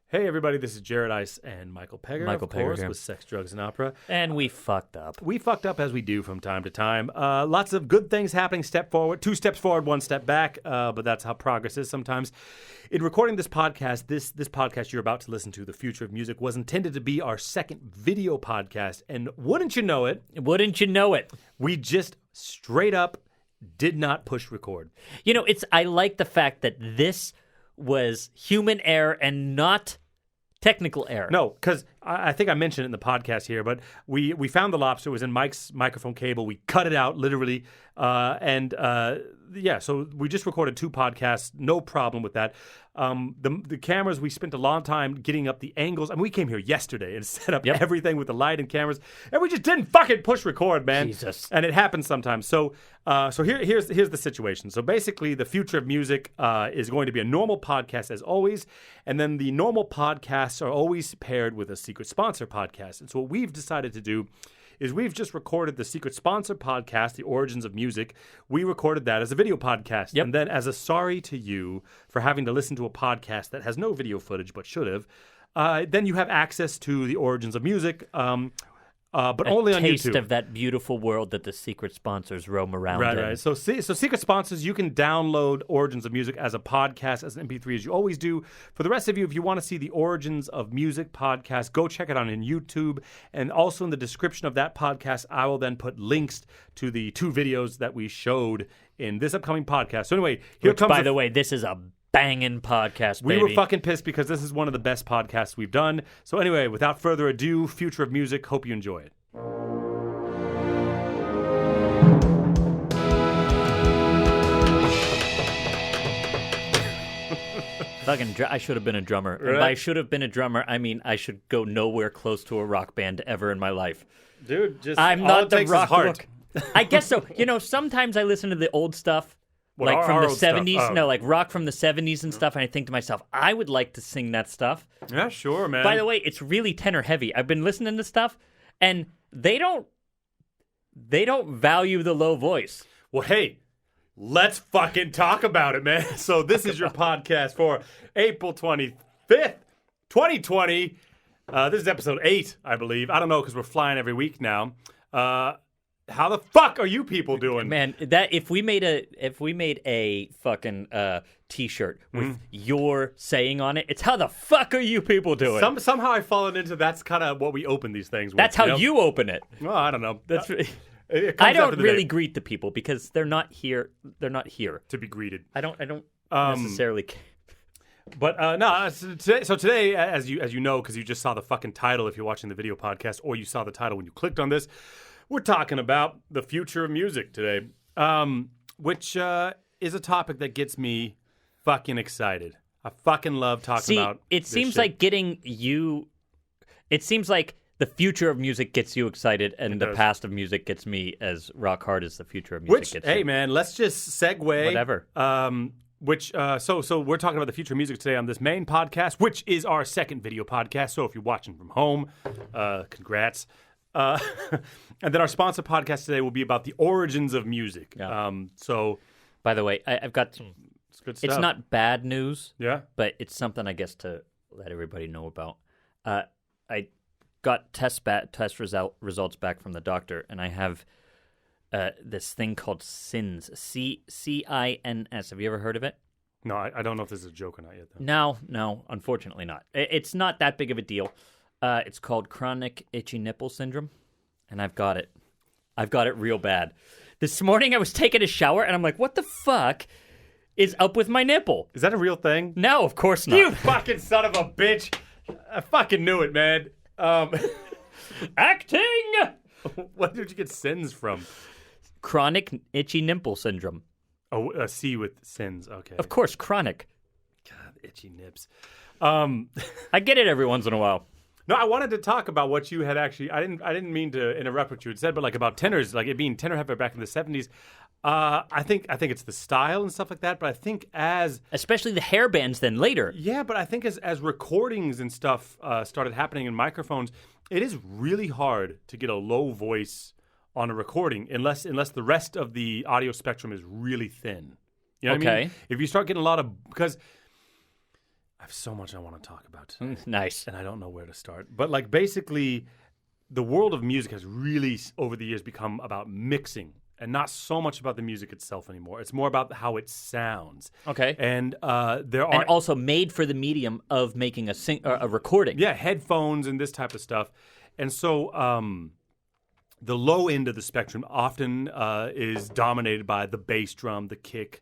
Hey, everybody, this is Jared Ice and Michael Pegger, Michael of course, Pegger here. with Sex, Drugs, and Opera. And we fucked up. We fucked up as we do from time to time. Lots of good things happening, step forward, 2 steps forward, 1 step back, but that's how progress is sometimes. In recording this podcast, this podcast you're about to listen to, The Future of Music, was intended to be our second video podcast, and wouldn't you know it, we just straight up did not push record. You know, I like the fact that this was human error and not technical error. No, because I think I mentioned it in the podcast here, but we found the lobster. It was in Mike's microphone cable. We cut it out, literally. So we just recorded 2 podcasts. No problem with that. The cameras, we spent a long time getting up the angles. I mean, we came here yesterday and set up everything with the light and cameras, and we just didn't fucking push record, man. Jesus. And it happens sometimes. So here's the situation. So basically, The Future of Music is going to be a normal podcast as always, and then the normal podcasts are always paired with a secret sponsor podcast. And so what we've decided to do is we've just recorded the secret sponsor podcast, The Origins of Music. We recorded that as a video podcast. Yep. And then as a sorry to you for having to listen to a podcast that has no video footage but should have, then you have access to The Origins of Music, but only on taste YouTube. of that beautiful world that the secret sponsors roam around in. Right. So secret sponsors, you can download Origins of Music as a podcast, as an MP3, as you always do. For the rest of you, if you want to see the Origins of Music podcast, go check it out on YouTube. And also in the description of that podcast, I will then put links to the 2 videos that we showed in this upcoming podcast. So anyway, Which, by the way, this is a banging podcast, we baby. were fucking pissed because this is one of the best podcasts we've done. So anyway, without further ado, Future of Music. Hope you enjoy it. I should have been a drummer. Right. And by should have been a drummer, I mean I should go nowhere close to a rock band ever in my life. Dude, just I'm all not it the takes is rock heart. look. I guess so. You know, sometimes I listen to the old stuff. What, like from our the old stuff? 70s. Oh. No, like rock from the 70s and stuff. And I think to myself, I would like to sing that stuff. Yeah, sure, man. By the way, it's really tenor heavy. I've been listening to stuff, and they don't value the low voice. Well, hey, let's fucking talk about it, man. So this is your podcast for April 25th, 2020. This is episode 8, I believe. I don't know because we're flying every week now. How the fuck are you people doing? Man, that if we made a fucking t-shirt with your saying on it, it's how the fuck are you people doing? Somehow I've fallen into that's kind of what we open these things with. That's how know? you open it. Well, I don't know. That's it comes I after don't the really day greet the people because they're not here. They're not here. to be greeted. I don't necessarily care. But no. So today, as you know, because you just saw the fucking title if you're watching the video podcast, or you saw the title when you clicked on this, we're talking about the future of music today, which is a topic that gets me fucking excited. I fucking love talking about. It this seems shit. like getting you. It seems like the future of music gets you excited, and the does. past of music gets me as rock hard as the future of music Which, gets hey you. man, let's just segue. Whatever. So we're talking about the future of music today on this main podcast, which is our second video podcast. So if you're watching from home, congrats. And then our sponsor podcast today will be about the origins of music. Yeah. So By the way, I've got some. it's good stuff. It's not bad news, Yeah. but it's something I guess to let everybody know about. I got test results back from the doctor, and I have this thing called CINS. CINS. Have you ever heard of it? No, I don't know if this is a joke or not yet. Though. No, unfortunately not. It's not that big of a deal. It's called chronic itchy nipple syndrome, and I've got it. I've got it real bad. This morning I was taking a shower, and I'm like, what the fuck is up with my nipple? Is that a real thing? No, of course not. You fucking son of a bitch! I fucking knew it, man. Acting! What did you get sins from? Chronic itchy nipple syndrome. Oh, a C with sins. Okay. Of course, chronic. God, itchy nips. I get it every once in a while. No, I wanted to talk about what you had actually. I didn't mean to interrupt what you had said, but like about tenors, like it being tenor heavy back in the 70s. I think it's the style and stuff like that. But I think Especially the hair bands then later. yeah, but I think as recordings and stuff started happening in microphones, it is really hard to get a low voice on a recording unless the rest of the audio spectrum is really thin. You know what I mean? Okay. If you start getting a lot of because have so much I want to talk about today, Nice. and I don't know where to start. But like basically, the world of music has really over the years become about mixing, and not so much about the music itself anymore. It's more about how it sounds. Okay. And there are And also made for the medium of making a recording. yeah, headphones and this type of stuff. And so the low end of the spectrum often is dominated by the bass drum, the kick,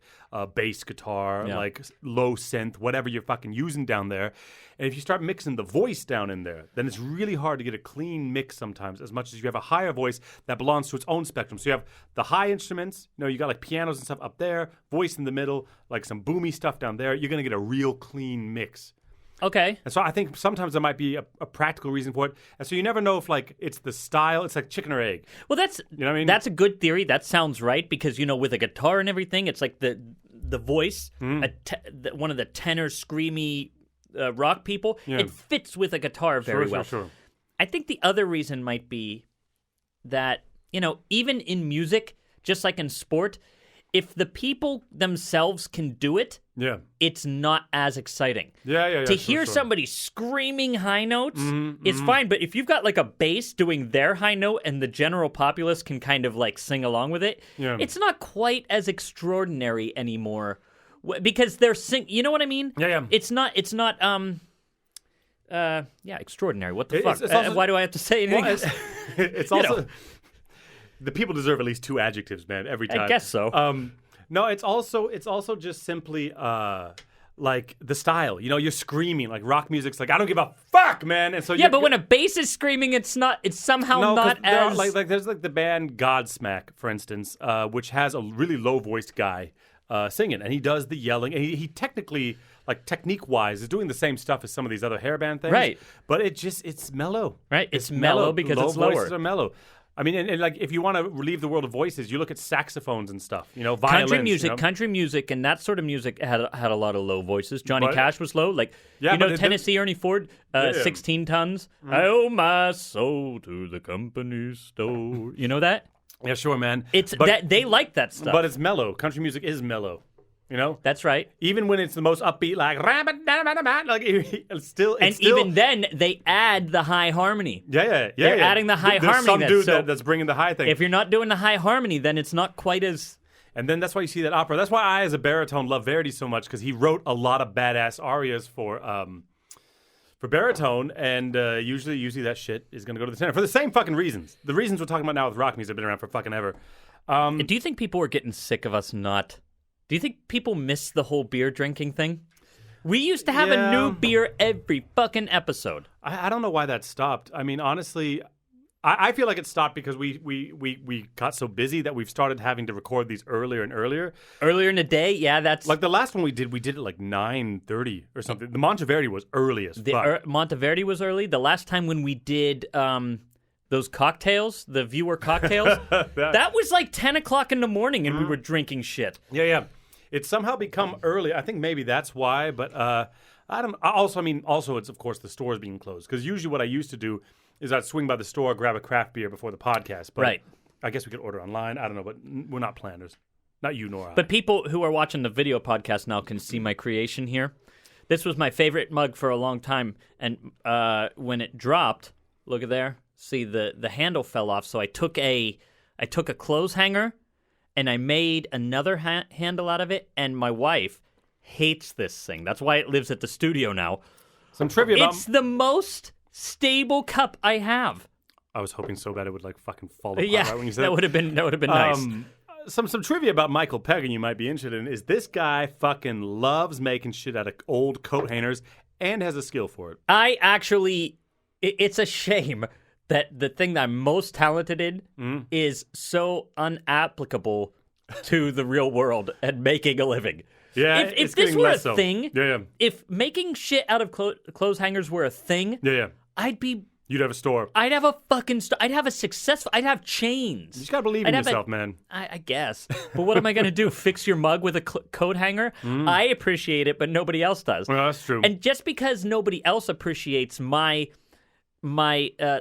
bass guitar, Yeah. like low synth, whatever you're fucking using down there. And if you start mixing the voice down in there, then it's really hard to get a clean mix sometimes, as much as you have a higher voice that belongs to its own spectrum. So you have the high instruments, you got like pianos and stuff up there, voice in the middle, like some boomy stuff down there. You're going to get a real clean mix. Okay. And so I think sometimes there might be a practical reason for it. And so you never know if like it's the style, it's like chicken or egg. Well, that's know what I mean? That's a good theory. That sounds right because with a guitar and everything, it's like the voice, one of the tenor screamy rock people. Yeah. It fits with a guitar very well. Sure. I think the other reason might be that even in music, just like in sport, if the people themselves can do it, Yeah. it's not as exciting. Yeah. To hear somebody screaming high notes is fine, but if you've got like a bass doing their high note and the general populace can kind of like sing along with it, Yeah. it's not quite as extraordinary anymore because they're you know what I mean? Yeah. It's not extraordinary. What the It's- fuck? it's also- Why do I have to say anything Well, else? it's also the people deserve at least two adjectives, man, every time. I guess so. No, it's also just simply like the style. You're screaming like rock music's like I don't give a fuck, man. And so Yeah, but when a bass is screaming, it's somehow no, 'cause not there are, as like there's like the band Godsmack, for instance, which has a really low voiced guy singing, and he does the yelling, and he technically, like technique wise, is doing the same stuff as some of these other hairband things, Right. But it's mellow, Right, it's mellow because low it's lower. Voices are mellow. I mean, and like if you want to relieve the world of voices, you look at saxophones and stuff. Violins. Country music, and that sort of music had a lot of low voices. Johnny But- Cash was low, like Yeah, but Tennessee Ernie Ford, 16 tons. I owe my soul to the company store. You know that? Yeah, sure, man. But that they like that stuff. But it's mellow. Country music is mellow. That's right. Even when it's the most upbeat, like it's still. Even then, they add the high harmony. Yeah. They're adding the high There's harmony some then, dude so- that's bringing the high thing. If you're not doing the high harmony, then it's not quite as. And then that's why you see that opera. That's why I, as a baritone, love Verdi so much, because he wrote a lot of badass arias for baritone, and usually that shit is going to go to the tenor for the same fucking reasons. The reasons we're talking about now with rock music have been around for fucking ever. Do you think people are getting sick of us not? Do you think people miss the whole beer drinking thing? We used to have a new beer every fucking episode. I don't know why that stopped. I mean, honestly, I feel like it stopped because we got so busy that we've started having to record these earlier and earlier. Earlier in the day, yeah, that's Like the last one we did it like 9:30 or something. The Monteverdi was early as fuck. Monteverdi was early. The last time when we did those cocktails, the viewer cocktails, that was like 10 o'clock in the morning, and we were drinking shit. Yeah. It's somehow become early. I think maybe that's why, but I don't. Also, it's of course the stores being closed, because usually what I used to do is I'd swing by the store, grab a craft beer before the podcast. But Right. I guess we could order online. I don't know, but we're not planners. Not you nor I. But people who are watching the video podcast now can see my creation here. This was my favorite mug for a long time, and when it dropped, look at there. See the handle fell off, so I took a clothes hanger, and I made another handle out of it. And my wife hates this thing. That's why it lives at the studio now. Some trivia about. It's the most stable cup I have. I was hoping so bad it would like fucking fall apart Yeah, right when you said that would have been nice. Some trivia about Michael Pegan you might be interested in is this guy fucking loves making shit out of old coat hangers and has a skill for it. I actually, it's a shame that the thing that I'm most talented in is so unapplicable to the real world and making a living. Yeah, if it's this getting were a less so. thing, Yeah. if making shit out of clothes hangers were a thing, Yeah. You'd have a store. I'd have a fucking, I'd have a successful, I'd have chains. You just gotta believe in yourself, man. I guess. But what am I going to do? Fix your mug with a coat hanger? I appreciate it, but nobody else does. Well, that's true. And just because nobody else appreciates my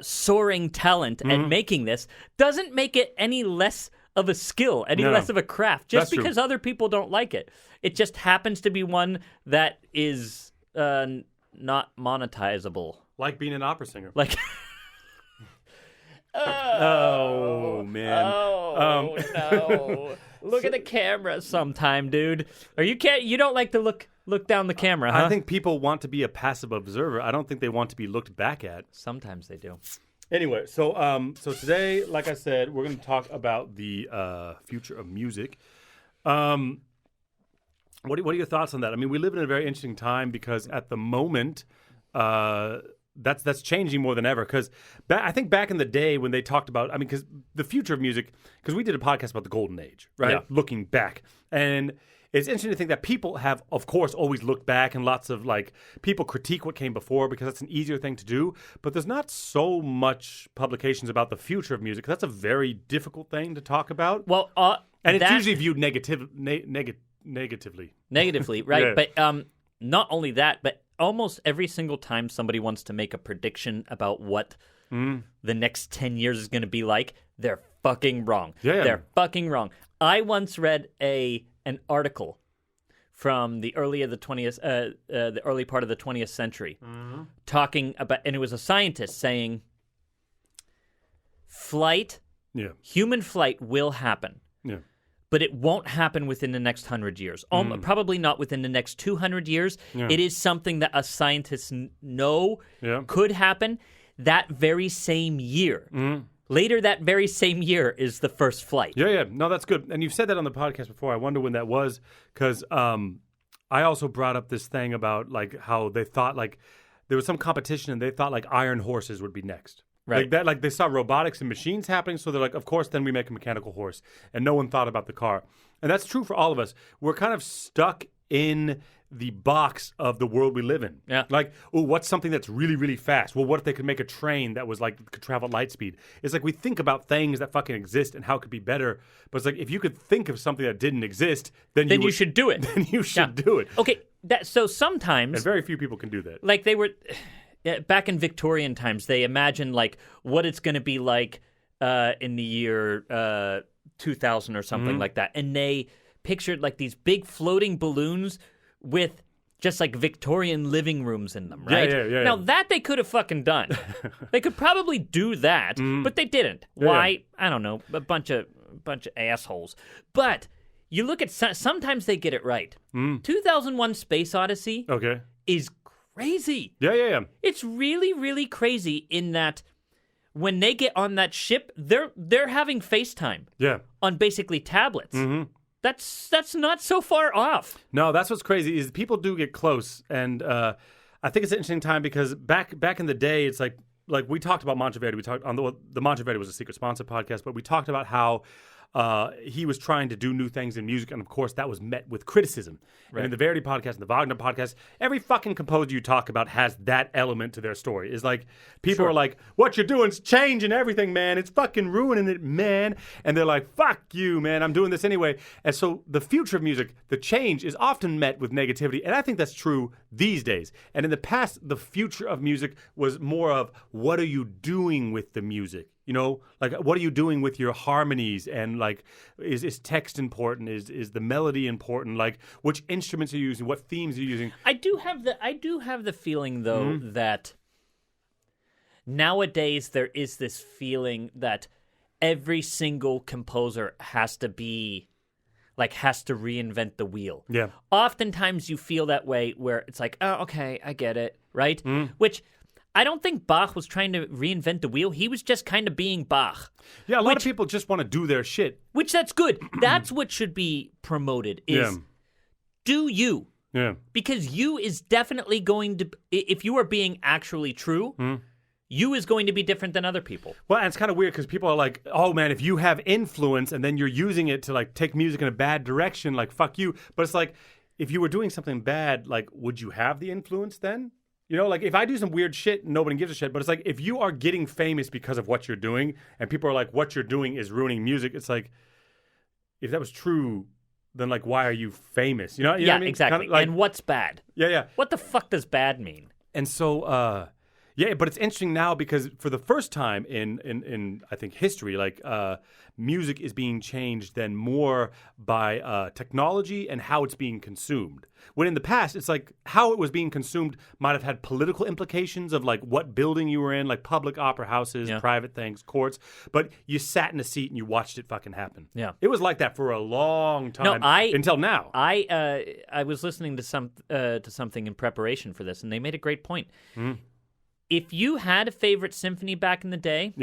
soaring talent at making this doesn't make it any less of a skill, any No. less of a craft. Just That's true. because other people don't like it. It just happens to be one that is not monetizable. Like being an opera singer. Like, Oh, man. Oh no! Look at the camera sometime, dude. Or you don't like to look down the camera, huh? I think people want to be a passive observer. I don't think they want to be looked back at. Sometimes they do. Anyway, so today, like I said, we're going to talk about the future of music. What are your thoughts on that? I mean, we live in a very interesting time because at the moment, that's changing more than ever. Because I think back in the day when they talked about, I mean, because the future of music, because we did a podcast about the golden age, right? Yeah. Looking back, and it's interesting to think that people have, of course, always looked back, and lots of people critique what came before because that's an easier thing to do. But there's not so much publications about the future of music. That's a very difficult thing to talk about. Well, and it's usually viewed negatively. Negatively, right? Yeah. But not only that, but almost every single time somebody wants to make a prediction about what the next 10 years is going to be like, they're fucking wrong. Yeah. They're fucking wrong. I once read an article from the early part of the 20th century talking about, and it was a scientist saying, human flight will happen. Yeah. But it won't happen within the next 100 years. Probably not within the next 200 years. Yeah. It is something that us scientists know could happen that very same year. Later that very same year is the first flight. Yeah. No, that's good. And you've said that on the podcast before. I wonder when that was, because I also brought up this thing about how they thought there was some competition and they thought iron horses would be next. Right. They saw robotics and machines happening, so they're like, of course, then we make a mechanical horse. And no one thought about the car. And that's true for all of us. We're kind of stuck in the box of the world we live in. Yeah. What's something that's really, really fast? Well, what if they could make a train that was could travel at light speed? It's we think about things that fucking exist and how it could be better. But it's if you could think of something that didn't exist, then you should do it. Then you should do it. Okay, so sometimes... And very few people can do that. They were... back in Victorian times, they imagined what it's going to be like in the year 2000 or something like that, and they pictured these big floating balloons with just Victorian living rooms in them, right? Yeah. Now that they could have fucking done, they could probably do that, but they didn't. Why? I don't know. A bunch of assholes. But you look at sometimes they get it right. 2001: Space Odyssey. Okay. Is crazy. Yeah. It's really, really crazy in that when they get on that ship, they're having FaceTime. Yeah. On basically tablets. That's not so far off. No, that's what's crazy is people do get close, and I think it's an interesting time because back in the day, it's like we talked about Monteverdi. We talked on the Monteverdi was a secret sponsor podcast, but we talked about how he was trying to do new things in music, and of course that was met with criticism. Right. And in the Verdi podcast and the Wagner podcast, every fucking composer you talk about has that element to their story. Is people are like, what you're doing's changing everything, man. It's fucking ruining it, man. And they're like, fuck you, man. I'm doing this anyway. And so the future of music, the change is often met with negativity, and I think that's true these days. And in the past, the future of music was more of what are you doing with the music? What are you doing with your harmonies? And is text important? Is the melody important? Which instruments are you using? What themes are you using? I do have the feeling though that nowadays there is this feeling that every single composer has to reinvent the wheel. Yeah. Oftentimes you feel that way where it's oh, okay, I get it, right? Which I don't think Bach was trying to reinvent the wheel. He was just kind of being Bach. Yeah, a lot of people just want to do their shit. Which that's good. That's what should be promoted is do you. Yeah. Because you is definitely going to, if you are being actually true, you is going to be different than other people. Well, and it's kind of weird because people are like, oh man, if you have influence and then you're using it to take music in a bad direction, fuck you. But it's if you were doing something bad, would you have the influence then? If I do some weird shit, nobody gives a shit. But it's if you are getting famous because of what you're doing, and people are what you're doing is ruining music, it's if that was true, then why are you famous? You know what I mean? Exactly. And what's bad? Yeah. What the fuck does bad mean? And so, Yeah, but it's interesting now because for the first time in I think history, like music is being changed then more by technology and how it's being consumed. When in the past, it's like how it was being consumed might have had political implications of like what building you were in, like public opera houses, private things, courts. But you sat in a seat and you watched it fucking happen. Yeah. It was like that for a long time until now. I was listening to something in preparation for this, and they made a great point. If you had a favorite symphony back in the day,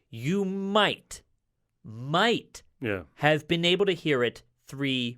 you might have been able to hear it 3-4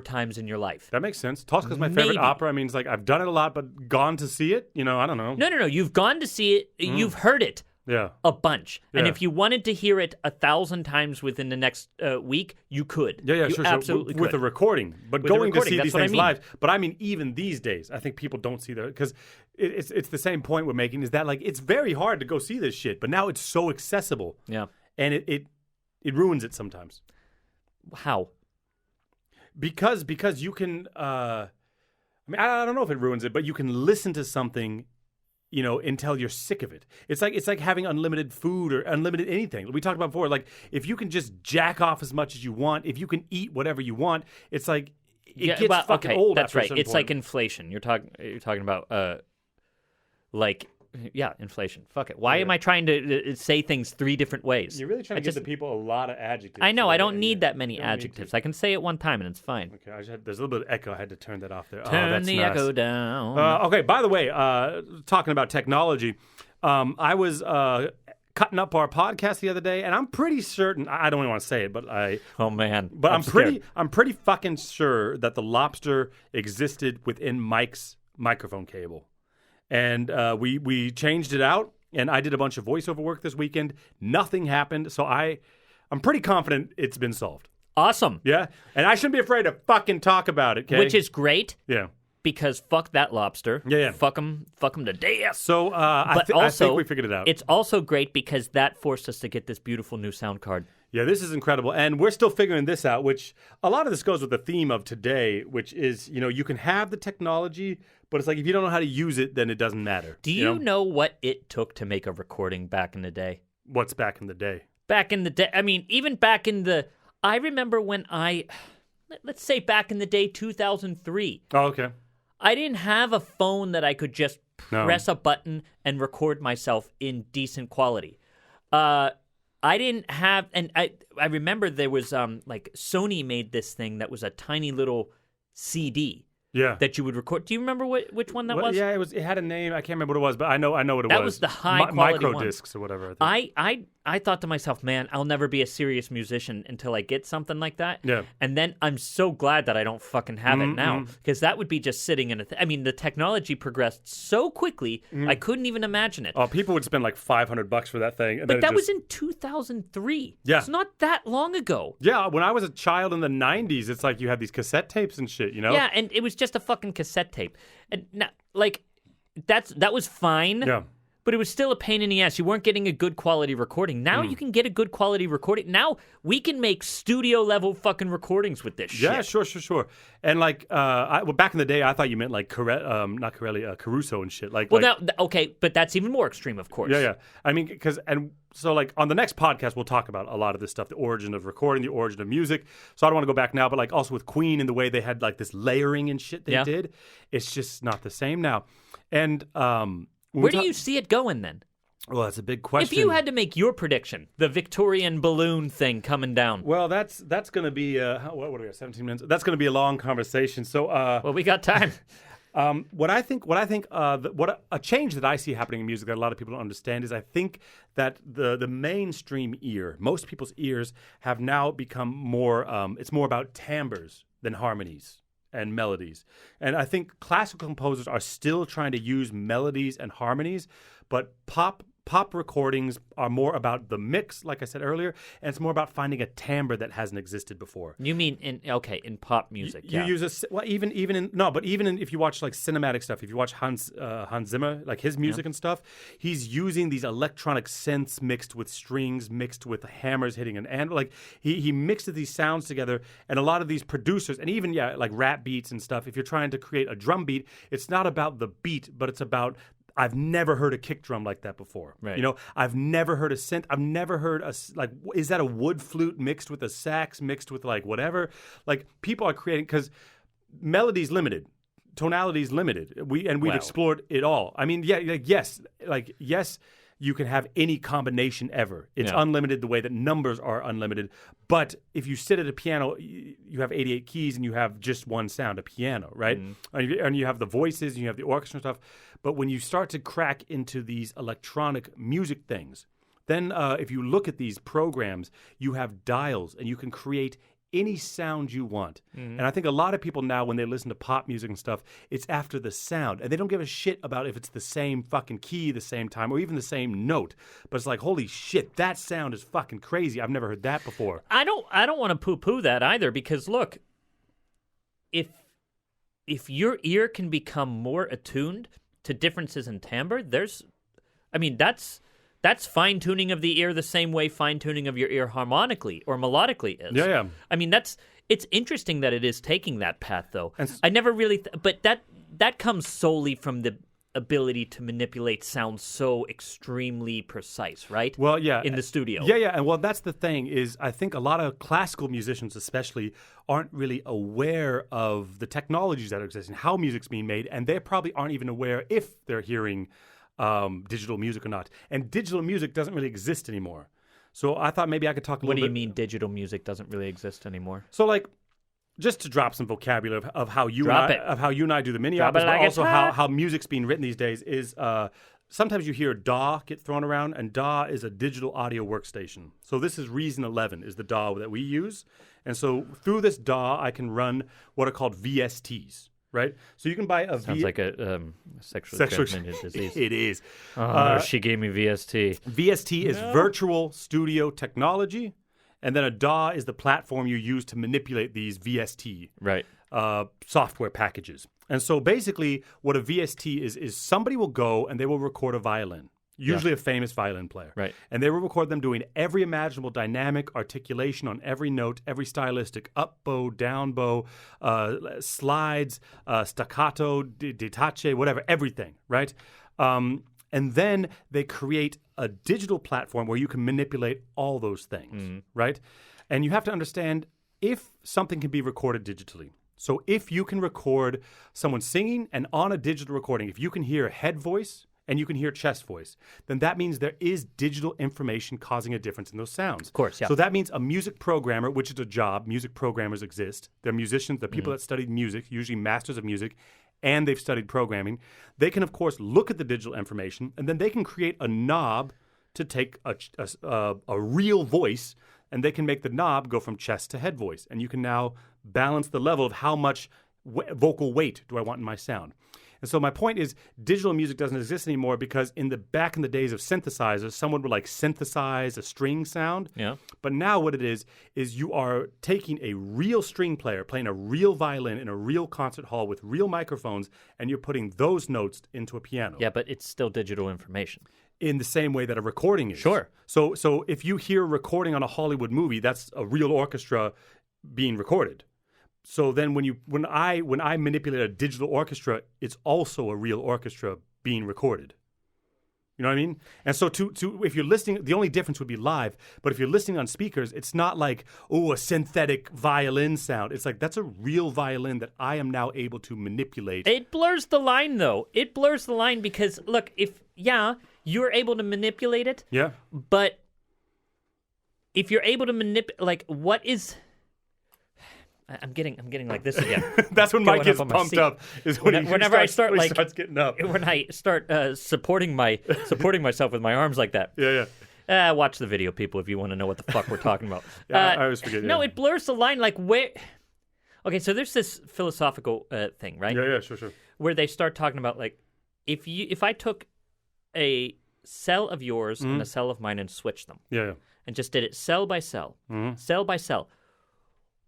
times in your life. That makes sense. Tosca's my favorite opera. I mean, it's like I've done it a lot, but gone to see it, I don't know. No. You've gone to see it. You've heard it a bunch. And if you wanted to hear it 1,000 times within the next week, you could. Yeah, you sure. absolutely with could. a recording. But With going a recording, to see these that's what I things mean. live. But I mean, even these days, I think people don't see that because it's the same point we're making is that like it's very hard to go see this shit, but now it's so accessible. Yeah. And it ruins it sometimes. How? Because you can I mean I don't know if it ruins it, but you can listen to something until you're sick of it. It's like having unlimited food or unlimited anything. We talked about before, like if you can just jack off as much as you want, if you can eat whatever you want, it's like it gets fucking old. That's after a right. certain It's point. like inflation. You're talking about inflation. Fuck it. Why am I trying to say things 3 different ways? You're really trying to give the people a lot of adjectives. I know. I don't need that You many don't need adjectives. I can say it one time and it's fine. Okay, there's a little bit of echo. I had to turn that off there. Turn that's the nice. echo down. Okay, by the way, talking about technology, I was cutting up our podcast the other day, and I'm pretty certain I don't even want to say it, but Oh man! I'm pretty fucking sure that the lobster existed within Mike's microphone cable, and we changed it out, and I did a bunch of voiceover work this weekend. Nothing happened, so I'm pretty confident it's been solved. Awesome. Yeah, and I shouldn't be afraid to fucking talk about it, okay? Which is great. Yeah. Because fuck that lobster. Yeah. Fuck him to death. So I think we figured it out. It's also great because that forced us to get this beautiful new sound card. Yeah, this is incredible. And we're still figuring this out, which a lot of this goes with the theme of today, which is, you can have the technology, but it's like if you don't know how to use it, then it doesn't matter. Do you know what it took to make a recording back in the day? What's back in the day? Back in the day, I mean, even back in I remember when let's say back in the day, 2003. Oh, okay. I didn't have a phone that I could just press a button and record myself in decent quality. I didn't have, and I remember there was like Sony made this thing that was a tiny little CD Yeah. that you would record. Do you remember which one that was? Yeah, it had a name. I can't remember what it was, but I know what it was. That was the high quality micro one. discs or whatever. I think. I thought to myself, man, I'll never be a serious musician until I get something like that. Yeah. And then I'm so glad that I don't fucking have it now because that would be just sitting in I mean, the technology progressed so quickly, I couldn't even imagine it. Oh, people would spend like $500 for that thing. And But then that was in 2003. Yeah. It's not that long ago. Yeah, when I was a child in the 90s, it's like you had these cassette tapes and shit, Yeah, and it was just a fucking cassette tape. And now, like, that was fine. Yeah. But it was still a pain in the ass. You weren't getting a good quality recording. Now you can get a good quality recording. Now we can make studio level fucking recordings with this shit. Yeah, sure. And like, back in the day, I thought you meant like not Corelli, Caruso and shit. Like, Well, now, okay, but that's even more extreme, of course. Yeah. I mean, so like on the next podcast, we'll talk about a lot of this stuff, the origin of recording, the origin of music. So I don't want to go back now, but like also with Queen and the way they had like this layering and shit they did, it's just not the same now. And where do you see it going then? Well, that's a big question. If you had to make your prediction, the Victorian balloon thing coming down. Well, that's going to be what do we have? 17 minutes. That's going to be a long conversation. So, well, we got time. What a change that I see happening in music that a lot of people don't understand is I think that the mainstream ear, most people's ears, have now become more. It's more about timbres than harmonies and melodies. And I think classical composers are still trying to use melodies and harmonies, but pop recordings are more about the mix, like I said earlier, and it's more about finding a timbre that hasn't existed before. You mean in pop music? You use if you watch like cinematic stuff, if you watch Hans Zimmer, like his music and stuff, he's using these electronic synths mixed with strings, mixed with hammers hitting an anvil. Like he mixes these sounds together, and a lot of these producers, and even like rap beats and stuff, if you're trying to create a drum beat, it's not about the beat, but it's about I've never heard a kick drum like that before. Right. You know, I've never heard a synth. I've never heard is that a wood flute mixed with a sax, mixed with like whatever? Like people are creating, because melody's limited. Tonality's limited. We've explored it all. I mean, yes, you can have any combination ever. It's unlimited the way that numbers are unlimited. But if you sit at a piano, you have 88 keys and you have just one sound, a piano, right? And you have the voices and you have the orchestra and stuff. But when you start to crack into these electronic music things, then if you look at these programs, you have dials and you can create any sound you want. And I think a lot of people now, when they listen to pop music and stuff, it's after the sound. And they don't give a shit about if it's the same fucking key the same time or even the same note. But it's like, holy shit, that sound is fucking crazy. I've never heard that before. I don't want to poo-poo that either, because look, if your ear can become more attuned to differences in timbre, that's fine-tuning of the ear the same way fine-tuning of your ear harmonically or melodically is. Yeah. I mean, it's interesting that it is taking that path, though. I never really... but that comes solely from the ability to manipulate sound so extremely precise, right? Well, yeah. In the studio. Yeah. And well, that's the thing is I think a lot of classical musicians especially aren't really aware of the technologies that are existing, how music's being made, and they probably aren't even aware if they're hearing digital music or not. And digital music doesn't really exist anymore. So I thought maybe I could talk a little bit. What do you mean digital music doesn't really exist anymore? So like, just to drop some vocabulary of how you and I do the mini Drop operas, it like but it's also hot. how music's being written these days is sometimes you hear DAW get thrown around, and DAW is a digital audio workstation. So this is Reason 11 is the DAW that we use. And so through this DAW, I can run what are called VSTs. Right, so you can buy a Sounds like a sexually transmitted disease. It is. She gave me VST. VST is virtual studio technology, and then a DAW is the platform you use to manipulate these VST software packages. And so basically, what a VST is somebody will go and they will record a violin. Usually a famous violin player. Right. And they will record them doing every imaginable dynamic articulation on every note, every stylistic, up bow, down bow, slides, staccato, detache, whatever, everything, right? And then they create a digital platform where you can manipulate all those things, right? And you have to understand if something can be recorded digitally. So if you can record someone singing and on a digital recording, if you can hear head voice, and you can hear chest voice, then that means there is digital information causing a difference in those sounds. Of course, yeah. So that means a music programmer, which is a job, music programmers exist. They're musicians, they're people that studied music, usually masters of music, and they've studied programming. They can, of course, look at the digital information, and then they can create a knob to take a real voice, and they can make the knob go from chest to head voice. And you can now balance the level of how much vocal weight do I want in my sound. And so my point is, digital music doesn't exist anymore because back in the days of synthesizers, someone would like synthesize a string sound. Yeah. But now what it is you are taking a real string player, playing a real violin in a real concert hall with real microphones, and you're putting those notes into a piano. Yeah, but it's still digital information. In the same way that a recording is. Sure. So if you hear a recording on a Hollywood movie, that's a real orchestra being recorded. So then when I manipulate a digital orchestra, it's also a real orchestra being recorded. You know what I mean? And so if you're listening, the only difference would be live. But if you're listening on speakers, it's not like, a synthetic violin sound. It's like that's a real violin that I am now able to manipulate. It blurs the line, though. It blurs the line because, look, you're able to manipulate it. Yeah. But if you're able to manipulate, like, what is... I'm getting like this again. That's when Mike gets pumped up. Is whenever I start like starts getting up. When I start supporting myself with my arms like that. Yeah. Watch the video, people, if you want to know what the fuck we're talking about. I always forget. No, it blurs the line. Like where? Okay, so there's this philosophical thing, right? Yeah, sure. Where they start talking about like if I took a cell of yours and a cell of mine and switched them, and just did it cell by cell, cell by cell.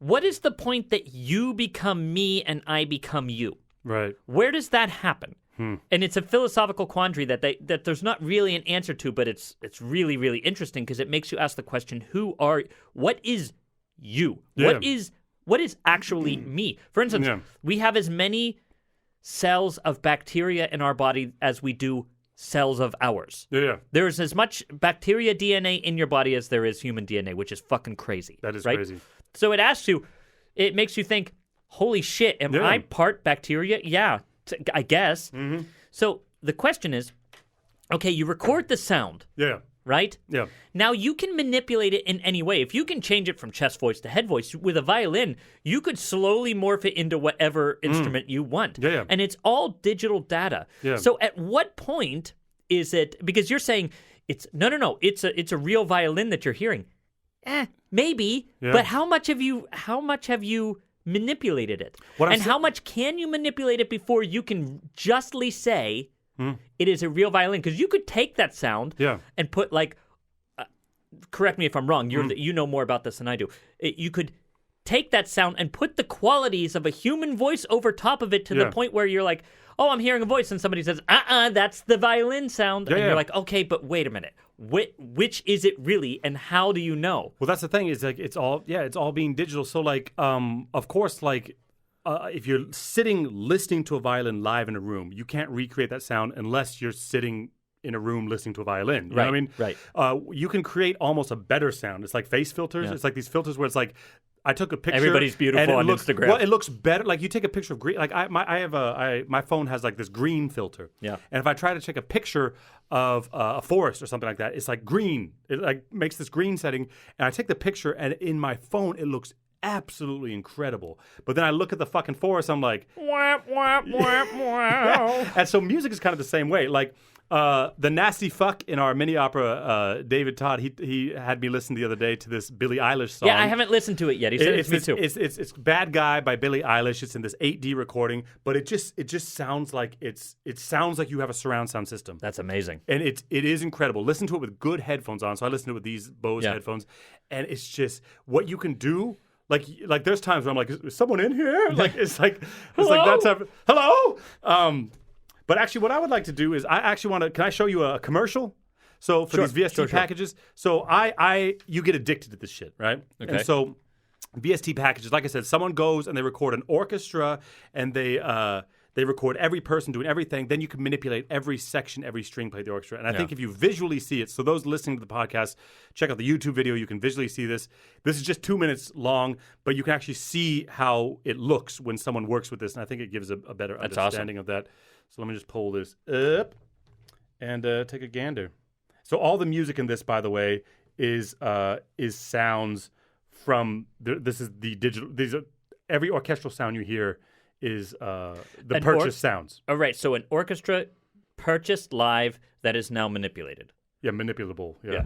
What is the point that you become me and I become you? Right. Where does that happen? And it's a philosophical quandary that there's not really an answer to, but it's really, really interesting because it makes you ask the question, what is you? Yeah. What is actually me? For instance, we have as many cells of bacteria in our body as we do cells of ours. Yeah. There's as much bacteria DNA in your body as there is human DNA, which is fucking crazy. That is right? crazy. So it makes you think, holy shit, am I part bacteria? Yeah, I guess. Mm-hmm. So the question is, okay, you record the sound. Yeah. Right? Yeah. Now you can manipulate it in any way. If you can change it from chest voice to head voice with a violin, you could slowly morph it into whatever instrument you want. Yeah. And it's all digital data. Yeah. So at what point is it, because you're saying it's it's a real violin that you're hearing. Maybe, but how much have you manipulated it? How much can you manipulate it before you can justly say it is a real violin? Because you could take that sound and put correct me if I'm wrong, you know more about this than I do. You could take that sound and put the qualities of a human voice over top of it to the point where you're like, oh, I'm hearing a voice, and somebody says, that's the violin sound. And you're like, okay, but wait a minute. Which is it really, and how do you know? Well, that's the thing, is like it's all being digital. So of course, if you're sitting listening to a violin live in a room, you can't recreate that sound unless you're sitting in a room listening to a violin. You know what I mean? Right. You can create almost a better sound. It's like face filters. It's like these filters where it's like, I took a picture. Everybody's beautiful on Instagram. Well, it looks better. Like you take a picture of green. Like my phone has like this green filter. Yeah. And if I try to take a picture of a forest or something like that, it's like green. It like makes this green setting, and I take the picture, and in my phone it looks absolutely incredible. But then I look at the fucking forest, I'm like, wah, wah, wah, wah. And so music is kind of the same way. Like the nasty fuck in our mini opera, David Todd, he had me listen the other day to this Billie Eilish song. Yeah, I haven't listened to it yet. He said it's me too. It's Bad Guy by Billie Eilish. It's in this 8D recording, but it just sounds like it sounds like you have a surround sound system. That's amazing. And it is incredible. Listen to it with good headphones on. So I listen to it with these Bose headphones, and it's just what you can do. Like there's times where I'm like, is someone in here? It's like that type of, hello? But actually what I would like to do is can I show you a commercial? So for these VST packages. So you get addicted to this shit, right? Okay. And so VST packages, like I said, someone goes and they record an orchestra, and they record every person doing everything. Then you can manipulate every section, every string play of the orchestra. And I think if you visually see it, so those listening to the podcast, check out the YouTube video. You can visually see this. This is just 2 minutes long, but you can actually see how it looks when someone works with this. And I think it gives a better understanding of that. So let me just pull this up and take a gander. So all the music in this, by the way, is sounds from this is the digital. These are every orchestral sound you hear is the purchased sounds. All right, so an orchestra purchased live that is now manipulated. Yeah, manipulable. Yeah.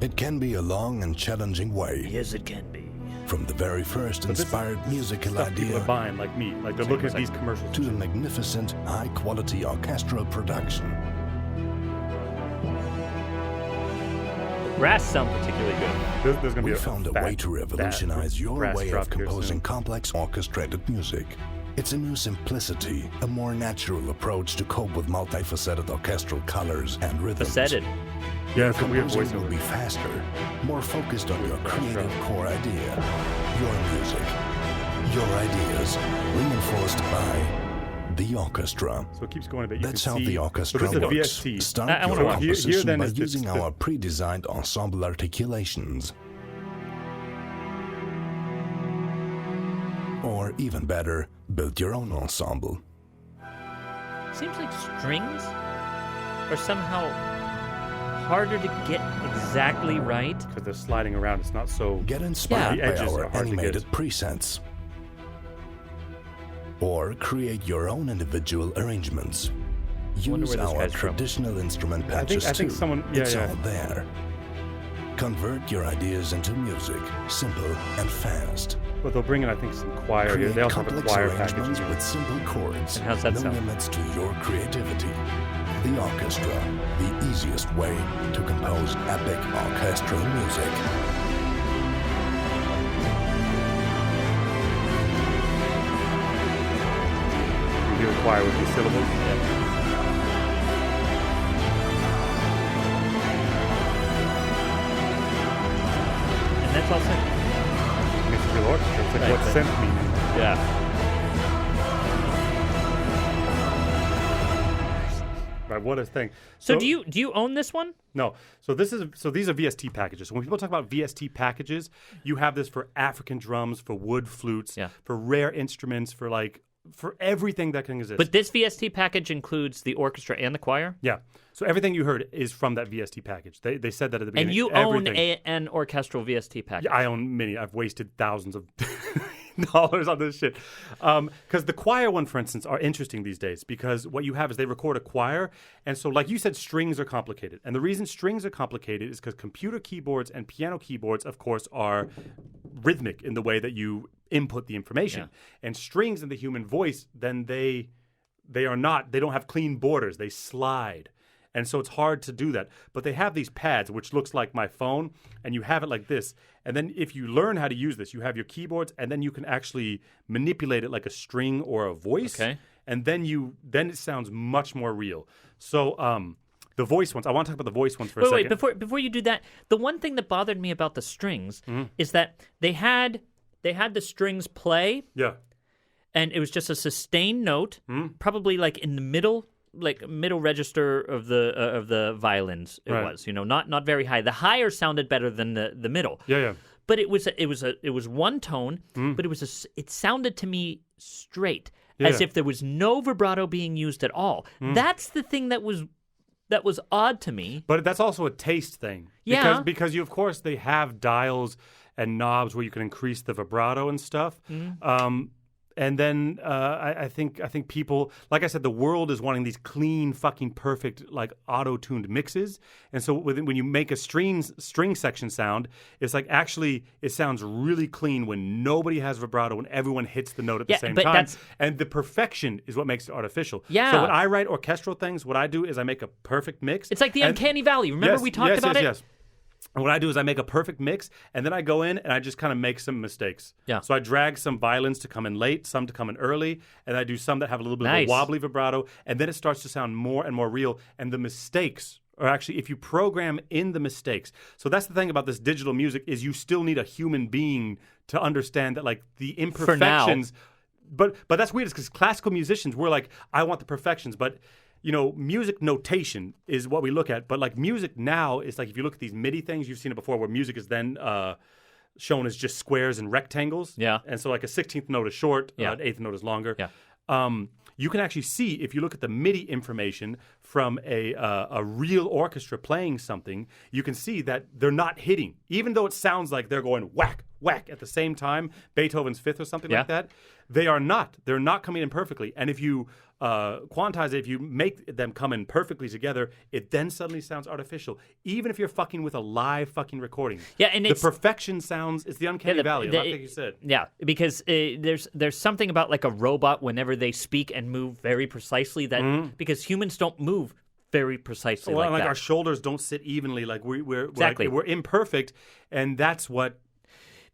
It can be a long and challenging way. Yes, it can be. From the very first inspired musical Stuff idea people are buying, like me, like they're looking at these commercials to the magnificent, high-quality orchestral production. Brass sound particularly good. There's gonna be We found a way to revolutionize your brass way drop of here composing soon. complex orchestrated music. It's a new simplicity, a more natural approach to cope with multifaceted orchestral colors and rhythms. Faceted. Yeah, it's a weird voice. Composing will be faster, more focused on your creative core idea, your music, your ideas, reinforced by the orchestra. So it keeps going a bit. You That's can how see, the orchestra so this is a works. VST. Start I wanna your watch. Here composition then by is using the- our pre-designed ensemble articulations. Or even better, build your own ensemble. Seems like strings are somehow harder to get exactly right. Because they're sliding around. It's not so. Get inspired The by edges are our hard to get. animated presets. Or create your own individual arrangements. wonder Use where this our guy's from. traditional instrument I patches think too. someone- it's yeah. all there. Convert your ideas into music, simple and fast. But they'll bring in, I think, some choir here. Create They also have a complex choir package. arrangements with simple chords. And how's that no sound? limits to your creativity. The orchestra, the easiest way to compose epic orchestral music. You hear the choir with these syllables. And that's all synth. It's real orchestra. It's like Right, what but- synth means. Yeah. Right, what a thing. So do you own this one? No. So these are VST packages. So when people talk about VST packages, you have this for African drums, for wood flutes, for rare instruments, for everything that can exist. But this VST package includes the orchestra and the choir? Yeah. So everything you heard is from that VST package. They said that at the beginning. And you own an orchestral VST package? Yeah, I own many. I've wasted thousands of dollars on this shit. Because the choir one, for instance, are interesting these days because what you have is they record a choir. And so, like you said, strings are complicated. And the reason strings are complicated is because computer keyboards and piano keyboards, of course, are rhythmic in the way that you input the information. Yeah. And strings in the human voice, then they don't have clean borders. They slide. And so it's hard to do that. But they have these pads, which looks like my phone, and you have it like this. And then if you learn how to use this, you have your keyboards, and then you can actually manipulate it like a string or a voice. Okay. And then it sounds much more real. So the voice ones, I want to talk about the voice ones for a second. Wait, before you do that, the one thing that bothered me about the strings is that they had the strings play. Yeah. And it was just a sustained note, probably like in the middle register of the violins. It was, not very high. The higher sounded better than the middle. Yeah. But it was one tone, but it sounded to me straight, as if there was no vibrato being used at all. That's the thing that was odd to me. But that's also a taste thing. Yeah. Because you, of course, they have dials and knobs where you can increase the vibrato and stuff. And then I think people, like I said, the world is wanting these clean, fucking perfect, like auto-tuned mixes. And so when you make a string section sound, it's like actually it sounds really clean when nobody has vibrato, when everyone hits the note at the same time. And the perfection is what makes it artificial. Yeah. So when I write orchestral things, what I do is I make a perfect mix. It's like the uncanny valley. Remember we talked about it? Yes. And what I do is I make a perfect mix, and then I go in and I just kind of make some mistakes. Yeah. So I drag some violins to come in late, some to come in early, and I do some that have a little bit of a wobbly vibrato, and then it starts to sound more and more real. And the mistakes are actually, if you program in the mistakes. So that's the thing about this digital music is you still need a human being to understand that, like, the imperfections. But that's weird because classical musicians, we're like, I want the perfections, but music notation is what we look at. But like music now is like, if you look at these MIDI things, you've seen it before where music is then shown as just squares and rectangles. Yeah. And so like a 16th note is short, an 8th note is longer. Yeah. You can actually see, if you look at the MIDI information from a real orchestra playing something, you can see that they're not hitting. Even though it sounds like they're going whack, whack at the same time, Beethoven's Fifth or something like that, they are not. They're not coming in perfectly. And if you quantize it, if you make them come in perfectly together, it then suddenly sounds artificial. Even if you're fucking with a live fucking recording. Yeah, and the perfection sounds, it's the uncanny valley. I think you said. Yeah, because there's something about like a robot whenever they speak and move very precisely that because humans don't move very precisely like that. Our shoulders don't sit evenly. Like we're exactly. We're imperfect, and that's what.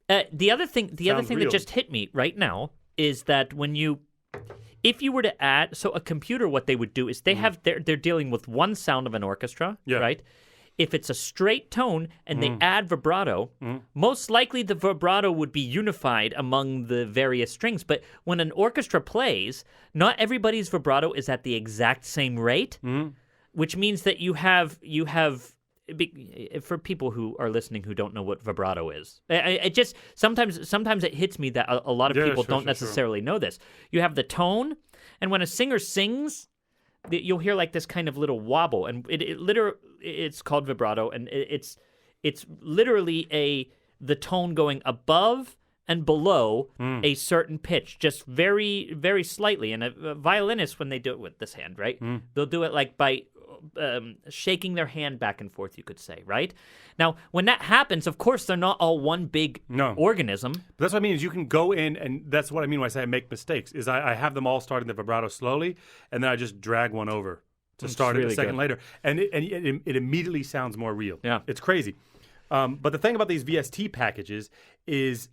The other thing that just hit me right now is that if you were to add, so a computer, what they would do is they're dealing with one sound of an orchestra, right? If it's a straight tone and they add vibrato, most likely the vibrato would be unified among the various strings. But when an orchestra plays, not everybody's vibrato is at the exact same rate, which means that you have. For people who are listening who don't know what vibrato is, it just sometimes it hits me that a lot of people don't necessarily know this. You have the tone, and when a singer sings, you'll hear like this kind of little wobble, and it's called vibrato, and it's literally the tone going above and below a certain pitch, just very, very slightly. And a violinist, when they do it with this hand, right, they'll do it like by shaking their hand back and forth, you could say, right? Now, when that happens, of course, they're not all one big organism. But that's what I mean is you can go in, and that's what I mean when I say I make mistakes, is I have them all starting the vibrato slowly, and then I just drag one over to start it a second later. And it immediately sounds more real. Yeah. It's crazy. But the thing about these VST packages is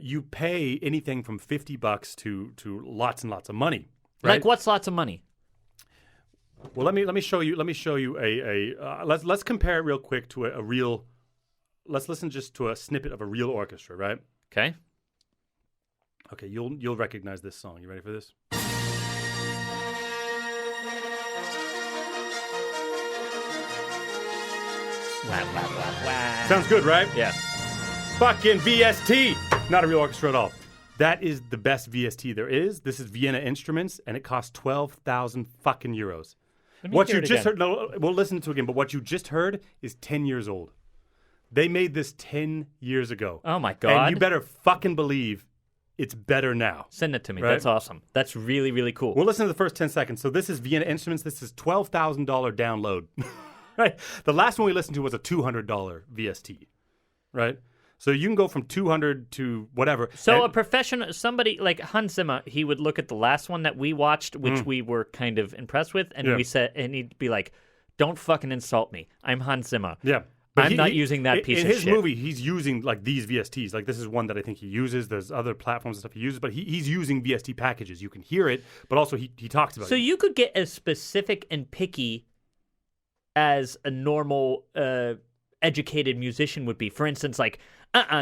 you pay anything from $50 to lots and lots of money. Right? Like what's lots of money? Well, let me show you. Let me show you let's compare it real quick to a real. Let's listen just to a snippet of a real orchestra, right? Okay. Okay, you'll recognize this song. You ready for this? Wah, wah, wah, wah. Sounds good, right? Yeah. Fucking VST. Not a real orchestra at all. That is the best VST there is. This is Vienna Instruments, and it costs 12,000 fucking euros. What hear you it just again. heard, no, we'll listen to it again, but what you just heard is 10 years old. They made this 10 years ago. Oh, my God. And you better fucking believe it's better now. Send it to me. Right? That's awesome. That's really, really cool. We'll listen to the first 10 seconds. So this is Vienna Instruments. This is $12,000 download. Right? The last one we listened to was a $200 VST. Right? So you can go from 200 to whatever. So And- a professional, somebody like Hans Zimmer, he would look at the last one that we watched, which we were kind of impressed with, and Yeah. we said, and he'd be like, "Don't fucking insult me. I'm Hans Zimmer. Yeah. I'm not using that piece in of his shit." movie, he's using like these VSTs. Like this is one that I think he uses. There's other platforms and stuff he uses, but he's using VST packages. You can hear it, but also he talks about So it. you could get as specific and picky as a normal educated musician would be. For instance, like,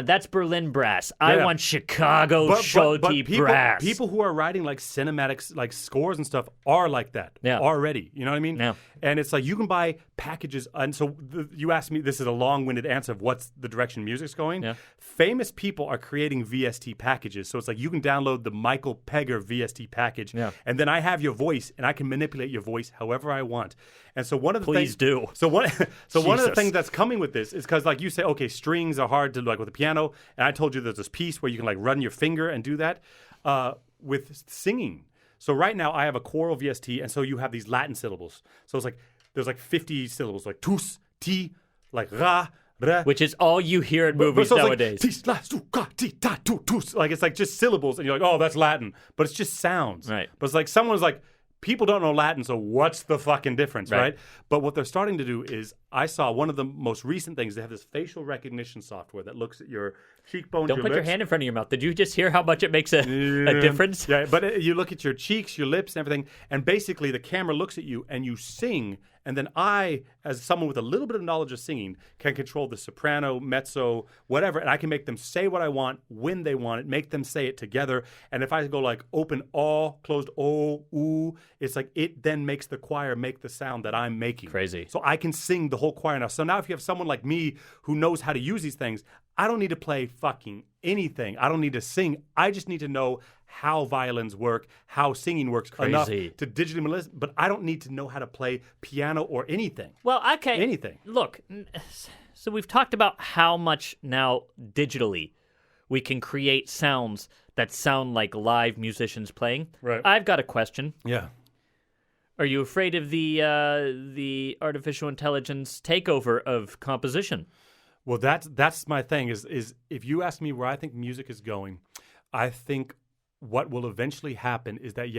that's Berlin brass. I Yeah. want Chicago But Shoti brass. people who are writing like cinematics, like scores and stuff, are like that Yeah. already. You know what I mean? Yeah. And it's like you can buy packages. And so you asked me, this is a long-winded answer of what's the direction music's going. Yeah. Famous people are creating VST packages. So it's like you can download the Michael Pegger VST package. Yeah. And then I have your voice, and I can manipulate your voice however I want. And so one of the Please things, do. So one of the Jesus. things that's coming with this is because like you say, okay, strings are hard to like with the piano, and I told you there's this piece where you can like run your finger and do that with singing. So right now I have a choral VST, and so you have these Latin syllables. So it's like there's like 50 syllables, like tus, ti, like ra, re. which is all you hear in But movies so it's nowadays. Like, tis, la, su, ka, ti, ta, tu, tus. Like it's like just syllables, and you're like, oh, that's Latin, but it's just sounds. Right. But it's like someone's like, people don't know Latin, so what's the fucking difference, right? But what they're starting to do is, I saw one of the most recent things. They have this facial recognition software that looks at your cheekbones, Don't your put your lips. hand in front of your mouth. Did you just hear how much it makes a difference? Yeah, but you look at your cheeks, your lips, and everything, and basically the camera looks at you and you sing, and then I, as someone with a little bit of knowledge of singing, can control the soprano, mezzo, whatever, and I can make them say what I want when they want it, make them say it together. And if I go like open all, closed oh, ooh, it's like it then makes the choir make the sound that I'm making. Crazy. So I can sing the whole choir now. So now if you have someone like me who knows how to use these things, I don't need to play fucking anything. I don't need to sing. I just need to know how violins work, how singing works enough Crazy. to digitally listen. But I don't need to know how to play piano or anything. Well, okay. Anything. Look, so we've talked about how much now digitally we can create sounds that sound like live musicians playing. Right. I've got a question. Yeah. Are you afraid of the artificial intelligence takeover of composition? Well, that's my thing is if you ask me where I think music is going, I think what will eventually happen is that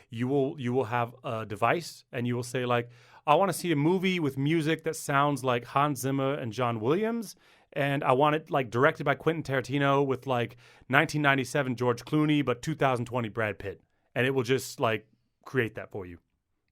you will have a device and you will say like, I want to see a movie with music that sounds like Hans Zimmer and John Williams, and I want it like directed by Quentin Tarantino with like 1997 George Clooney but 2020 Brad Pitt, and it will just like create that for you.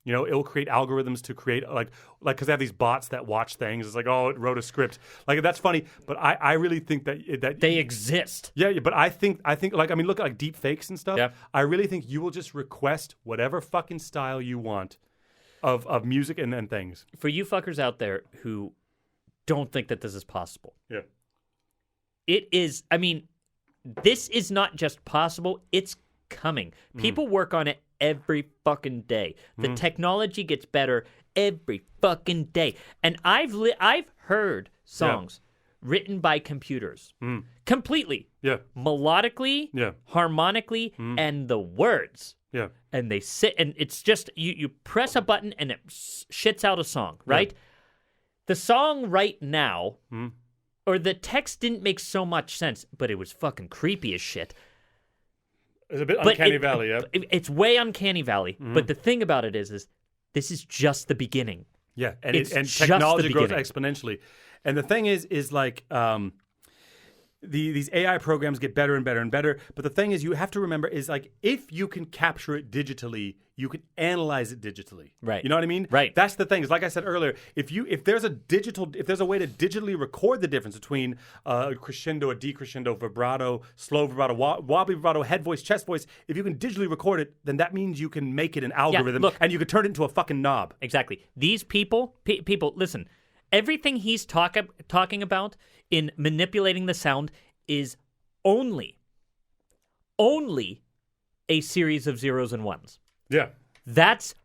You know, it will create algorithms to create like because they have these bots that watch things. It's like, oh, it wrote a script. Like that's funny, but I really think that They exist. yeah, but I think like I mean, look at like deep fakes and stuff. Yeah. I really think you will just request whatever fucking style you want of music and things. For you fuckers out there who don't think that this is possible, Yeah. it is. I mean, this is not just possible, it's coming. People work on it every fucking day. The technology gets better every fucking day. And I've heard songs written by computers completely, Yeah. melodically, Yeah. harmonically, and the words. Yeah. And they sit, and it's just you press a button and it shits out a song, right? The song right now, or the text didn't make so much sense, but it was fucking creepy as shit. It's a bit But uncanny valley, yeah. It's way uncanny valley. But the thing about it is this is just the beginning. Yeah, and It's and just the technology grows beginning. exponentially. And the thing is like these AI programs get better and better and better. But the thing is, you have to remember is like if you can capture it digitally, you can analyze it digitally. Right. You know what I mean? Right. That's the thing. Is like I said earlier, if there's a way to digitally record the difference between a crescendo, a decrescendo, vibrato, slow vibrato, wobbly vibrato, head voice, chest voice, if you can digitally record it, then that means you can make it an algorithm look. and you can turn it into a fucking knob. Exactly. These people, people, listen. Everything he's talking about in manipulating the sound is only a series of zeros and ones. Yeah. That's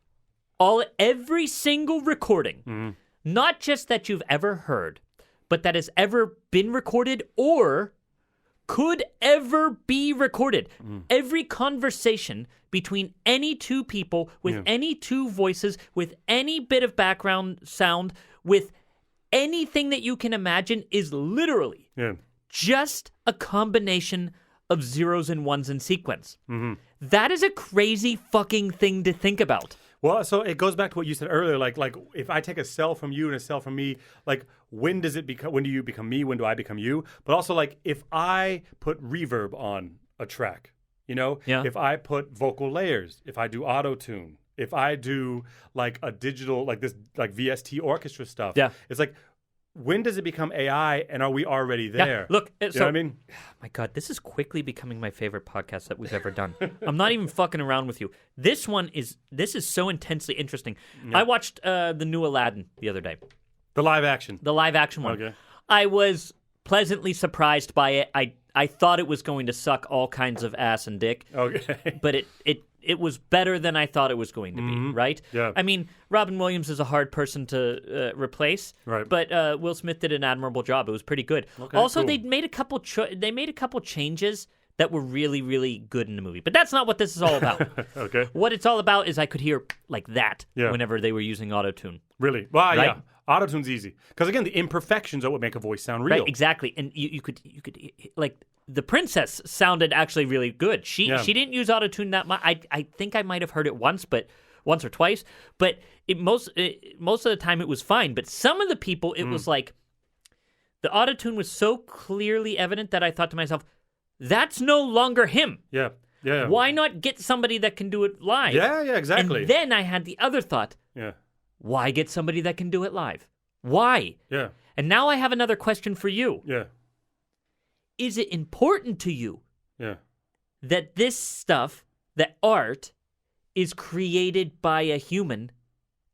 all. Every single recording, not just that you've ever heard, but that has ever been recorded or could ever be recorded. Every conversation between any two people with any two voices, with any bit of background sound, with anything that you can imagine is literally just a combination of zeros and ones in sequence. That is a crazy fucking thing to think about. Well, so it goes back to what you said earlier. Like if I take a cell from you and a cell from me, like when do you become me? When do I become you? But also like if I put reverb on a track, if I put vocal layers, if I do auto tune, if I do like a digital, like this, like VST orchestra stuff, it's like, when does it become AI, and are we already there? Yeah, look, you know what I mean? My God, this is quickly becoming my favorite podcast that we've ever done. I'm not even fucking around with you. This is so intensely interesting. Yeah. I watched the new Aladdin the other day. The live action one. Okay. I was pleasantly surprised by it. I thought it was going to suck all kinds of ass and dick. Okay. But it was better than I thought it was going to be, right? Yeah. I mean, Robin Williams is a hard person to replace, right? But Will Smith did an admirable job. It was pretty good. Okay, also, cool. they made a couple changes that were really, really good in the movie. But that's not what this is all about. Okay. What it's all about is I could hear like that Yeah. whenever they were using auto-tune. Really? Well, Right? yeah. Auto-tune's easy. Because, again, the imperfections are what make a voice sound real. Right, exactly. And you could like, the princess sounded actually really good. She didn't use autotune that much. I think I might have heard it once or twice, but most of the time it was fine. But some of the people, it was like the autotune was so clearly evident that I thought to myself, that's no longer him. Yeah. Yeah. Why not get somebody that can do it live? Yeah, exactly. And then I had the other thought. Yeah. Why get somebody that can do it live? Why? Yeah. And now I have another question for you. Yeah. Is it important to you that this stuff, that art, is created by a human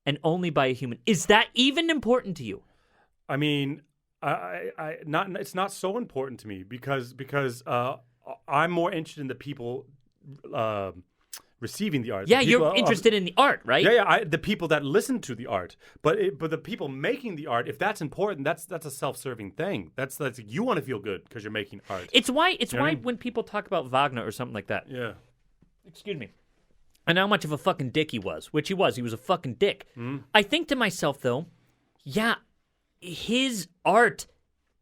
and only by a human? Is that even important to you? I mean, it's not so important to me because I'm more interested in the people receiving the art. Yeah, The you're people interested in the art, right? Yeah. The people that listen to the art, but the people making the art, if that's important, that's a self-serving thing. That's you want to feel good because you're making art. It's why what I mean? when people talk about Wagner or something like that. Yeah. Excuse me. And how much of a fucking dick he was, which he was. He was a fucking dick. I think to myself though, yeah, his art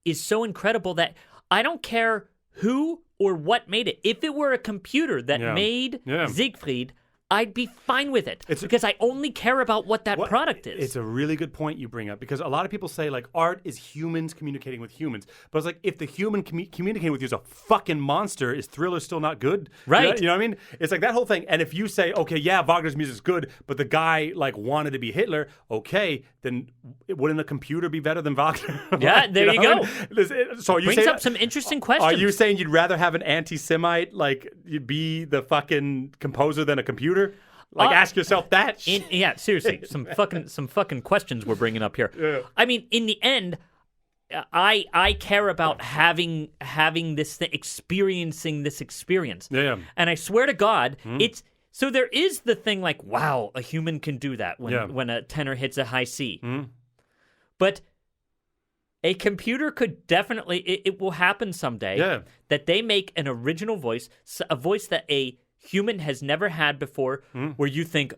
is so incredible that I don't care who or what made it. If it were a computer that made Siegfried, I'd be fine with it because I only care about what that product is. It's a really good point you bring up because a lot of people say like art is humans communicating with humans, but it's like if the human communicating with you is a fucking monster, is Thriller still not good? Right. You know what I mean? It's like that whole thing. And if you say, okay, yeah, Wagner's music's good, but the guy like wanted to be Hitler, okay, then wouldn't a computer be better than Wagner? Yeah, there you go. So you brings up some interesting questions. Are you saying you'd rather have an anti-Semite like be the fucking composer than a computer? Like, ask yourself that. Yeah, seriously, some fucking questions we're bringing up here. Yeah. I mean, in the end, I care about having this thing, experiencing this experience. Yeah. And I swear to God, it's so there is the thing like, wow, a human can do that when a tenor hits a high C. But a computer could definitely, it will happen someday that they make an original voice, a voice that a human has never had before, where you think,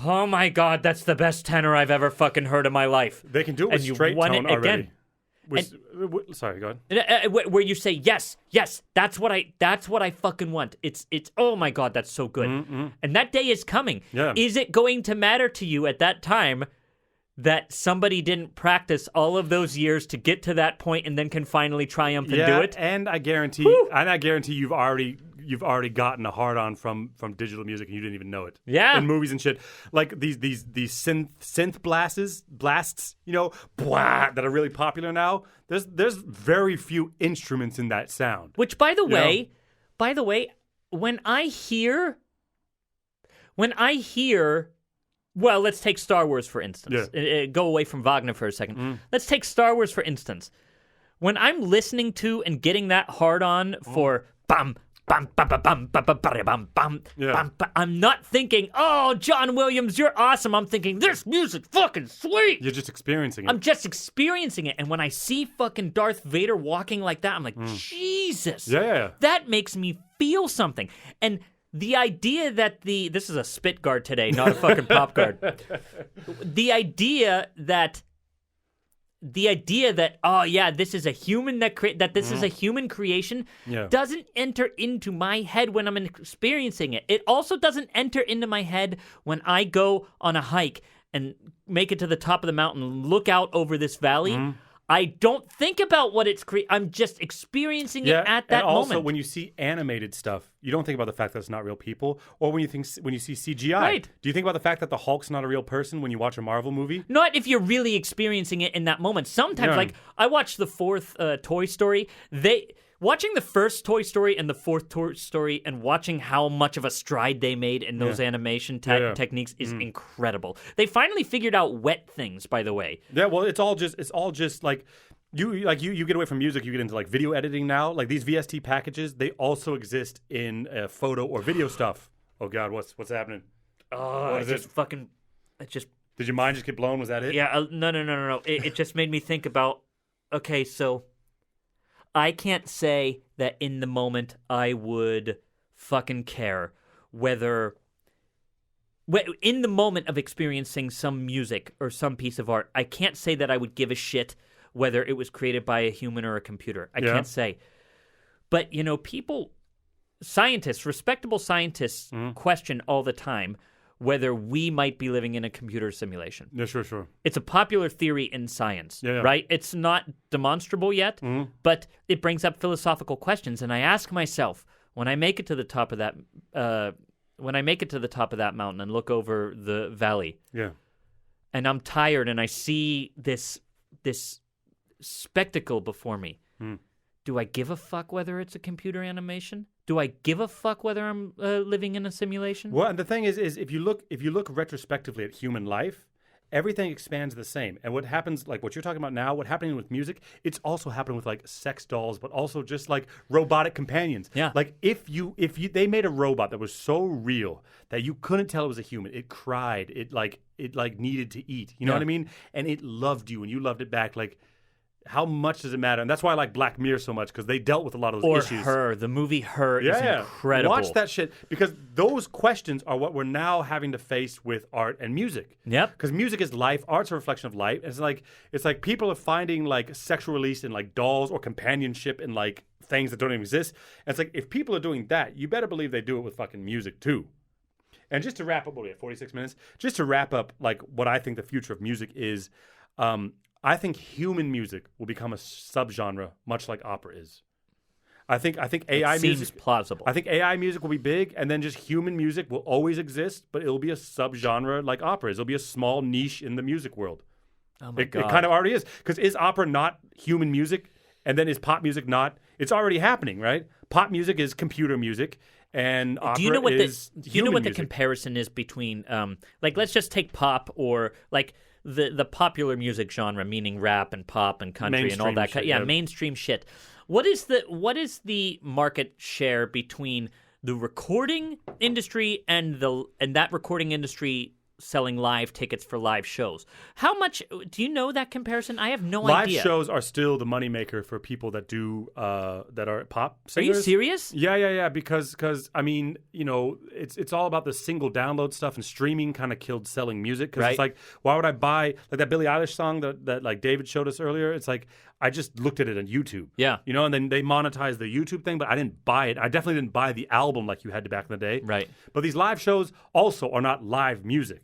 oh my God, that's the best tenor I've ever fucking heard in my life. They can do it with and straight you want tone it already. Again. Sorry, go ahead. Where you say, yes, that's what I fucking want. It's oh my God, that's so good. And that day is coming. Yeah. Is it going to matter to you at that time that somebody didn't practice all of those years to get to that point and then can finally triumph and do it? And I guarantee you've already gotten a hard on from digital music and you didn't even know it. Yeah. In movies and shit. Like these synth blasts, blah, that are really popular now. There's very few instruments in that sound. Which by the way, when I hear Well, let's take Star Wars, for instance. Go away from Wagner for a second. Let's take Star Wars, for instance. When I'm listening to and getting that hard on for bum, bum, bum, bum, bum, bum, bum, bum, bum, bum, bum, I'm not thinking, oh, John Williams, you're awesome. I'm thinking, this music fucking sweet. You're just experiencing it. I'm just experiencing it. And when I see fucking Darth Vader walking like that, I'm like, Jesus. Yeah. That makes me feel something. And the idea that this is a spit guard today, not a fucking pop guard. The idea that oh yeah, this is a human that this is a human creation doesn't enter into my head when I'm experiencing it. It also doesn't enter into my head when I go on a hike and make it to the top of the mountain, look out over this valley. I don't think about what it's I'm just experiencing it at that and also, moment. when you see animated stuff, you don't think about the fact that it's not real people. Or when you see CGI, Right. do you think about the fact that the Hulk's not a real person when you watch a Marvel movie? Not if you're really experiencing it in that moment. Sometimes, like, I watched the fourth Toy Story. Watching the first Toy Story and the fourth Toy Story and watching how much of a stride they made in those animation techniques is incredible. They finally figured out wet things, by the way. Yeah, well, it's all just like you get away from music, you get into like video editing now. Like these VST packages, they also exist in photo or video stuff. Oh God, what's happening? Oh, What is it? Did your mind just get blown? Was that it? Yeah, no. It just made me think about, okay, so I can't say that in the moment I would fucking care whether in the moment of experiencing some music or some piece of art, I can't say that I would give a shit whether it was created by a human or a computer. I can't say. But, respectable scientists question all the time whether we might be living in a computer simulation. Yeah, sure. It's a popular theory in science, right? It's not demonstrable yet, but it brings up philosophical questions. And I ask myself, when I make it to the top of that, mountain and look over the valley, and I'm tired and I see this spectacle before me, do I give a fuck whether it's a computer animation? Do I give a fuck whether I'm living in a simulation? Well, and the thing is if you look retrospectively at human life, everything expands the same. And what happens, like what you're talking about now, what happening with music, it's also happening with like sex dolls, but also just like robotic companions. Yeah. Like if they made a robot that was so real that you couldn't tell it was a human. It cried. It needed to eat. You know what I mean? And it loved you, and you loved it back. Like, how much does it matter? And that's why I like Black Mirror so much, because they dealt with a lot of those issues. Or Her. The movie Her is incredible. Watch that shit, because those questions are what we're now having to face with art and music. Yep. Because music is life. Art's a reflection of life. It's like people are finding like sexual release in like dolls or companionship in like things that don't even exist. And it's like, if people are doing that, you better believe they do it with fucking music too. And just to wrap up, what are we at, 46 minutes? Just to wrap up, like what I think the future of music is, I think human music will become a subgenre, much like opera is. I think AI it music seems plausible. I think AI music will be big, and then just human music will always exist, but it'll be a subgenre like opera is. It'll be a small niche in the music world. Oh my God. It kind of already is, because is opera not human music, and then is pop music not? It's already happening, right? Pop music is computer music, and opera do you know what is do you know what the music. comparison is between like, let's just take pop, or like the popular music genre, meaning rap and pop and country and all Mainstream that shit, yeah, mainstream shit. What is the market share between the recording industry and that recording industry selling live tickets for live shows? How much do you know that comparison? I have no idea. Live shows are still the moneymaker for people that do that are pop Are singers. you serious? Yeah. Because I mean, it's all about the single download stuff, and streaming kind of killed selling music. Because Right. it's like, why would I buy like that Billie Eilish song that like David showed us earlier? It's like, I just looked at it on YouTube. Yeah. And then they monetized the YouTube thing, but I didn't buy it. I definitely didn't buy the album like you had to back in the day. Right. But these live shows also are not live music.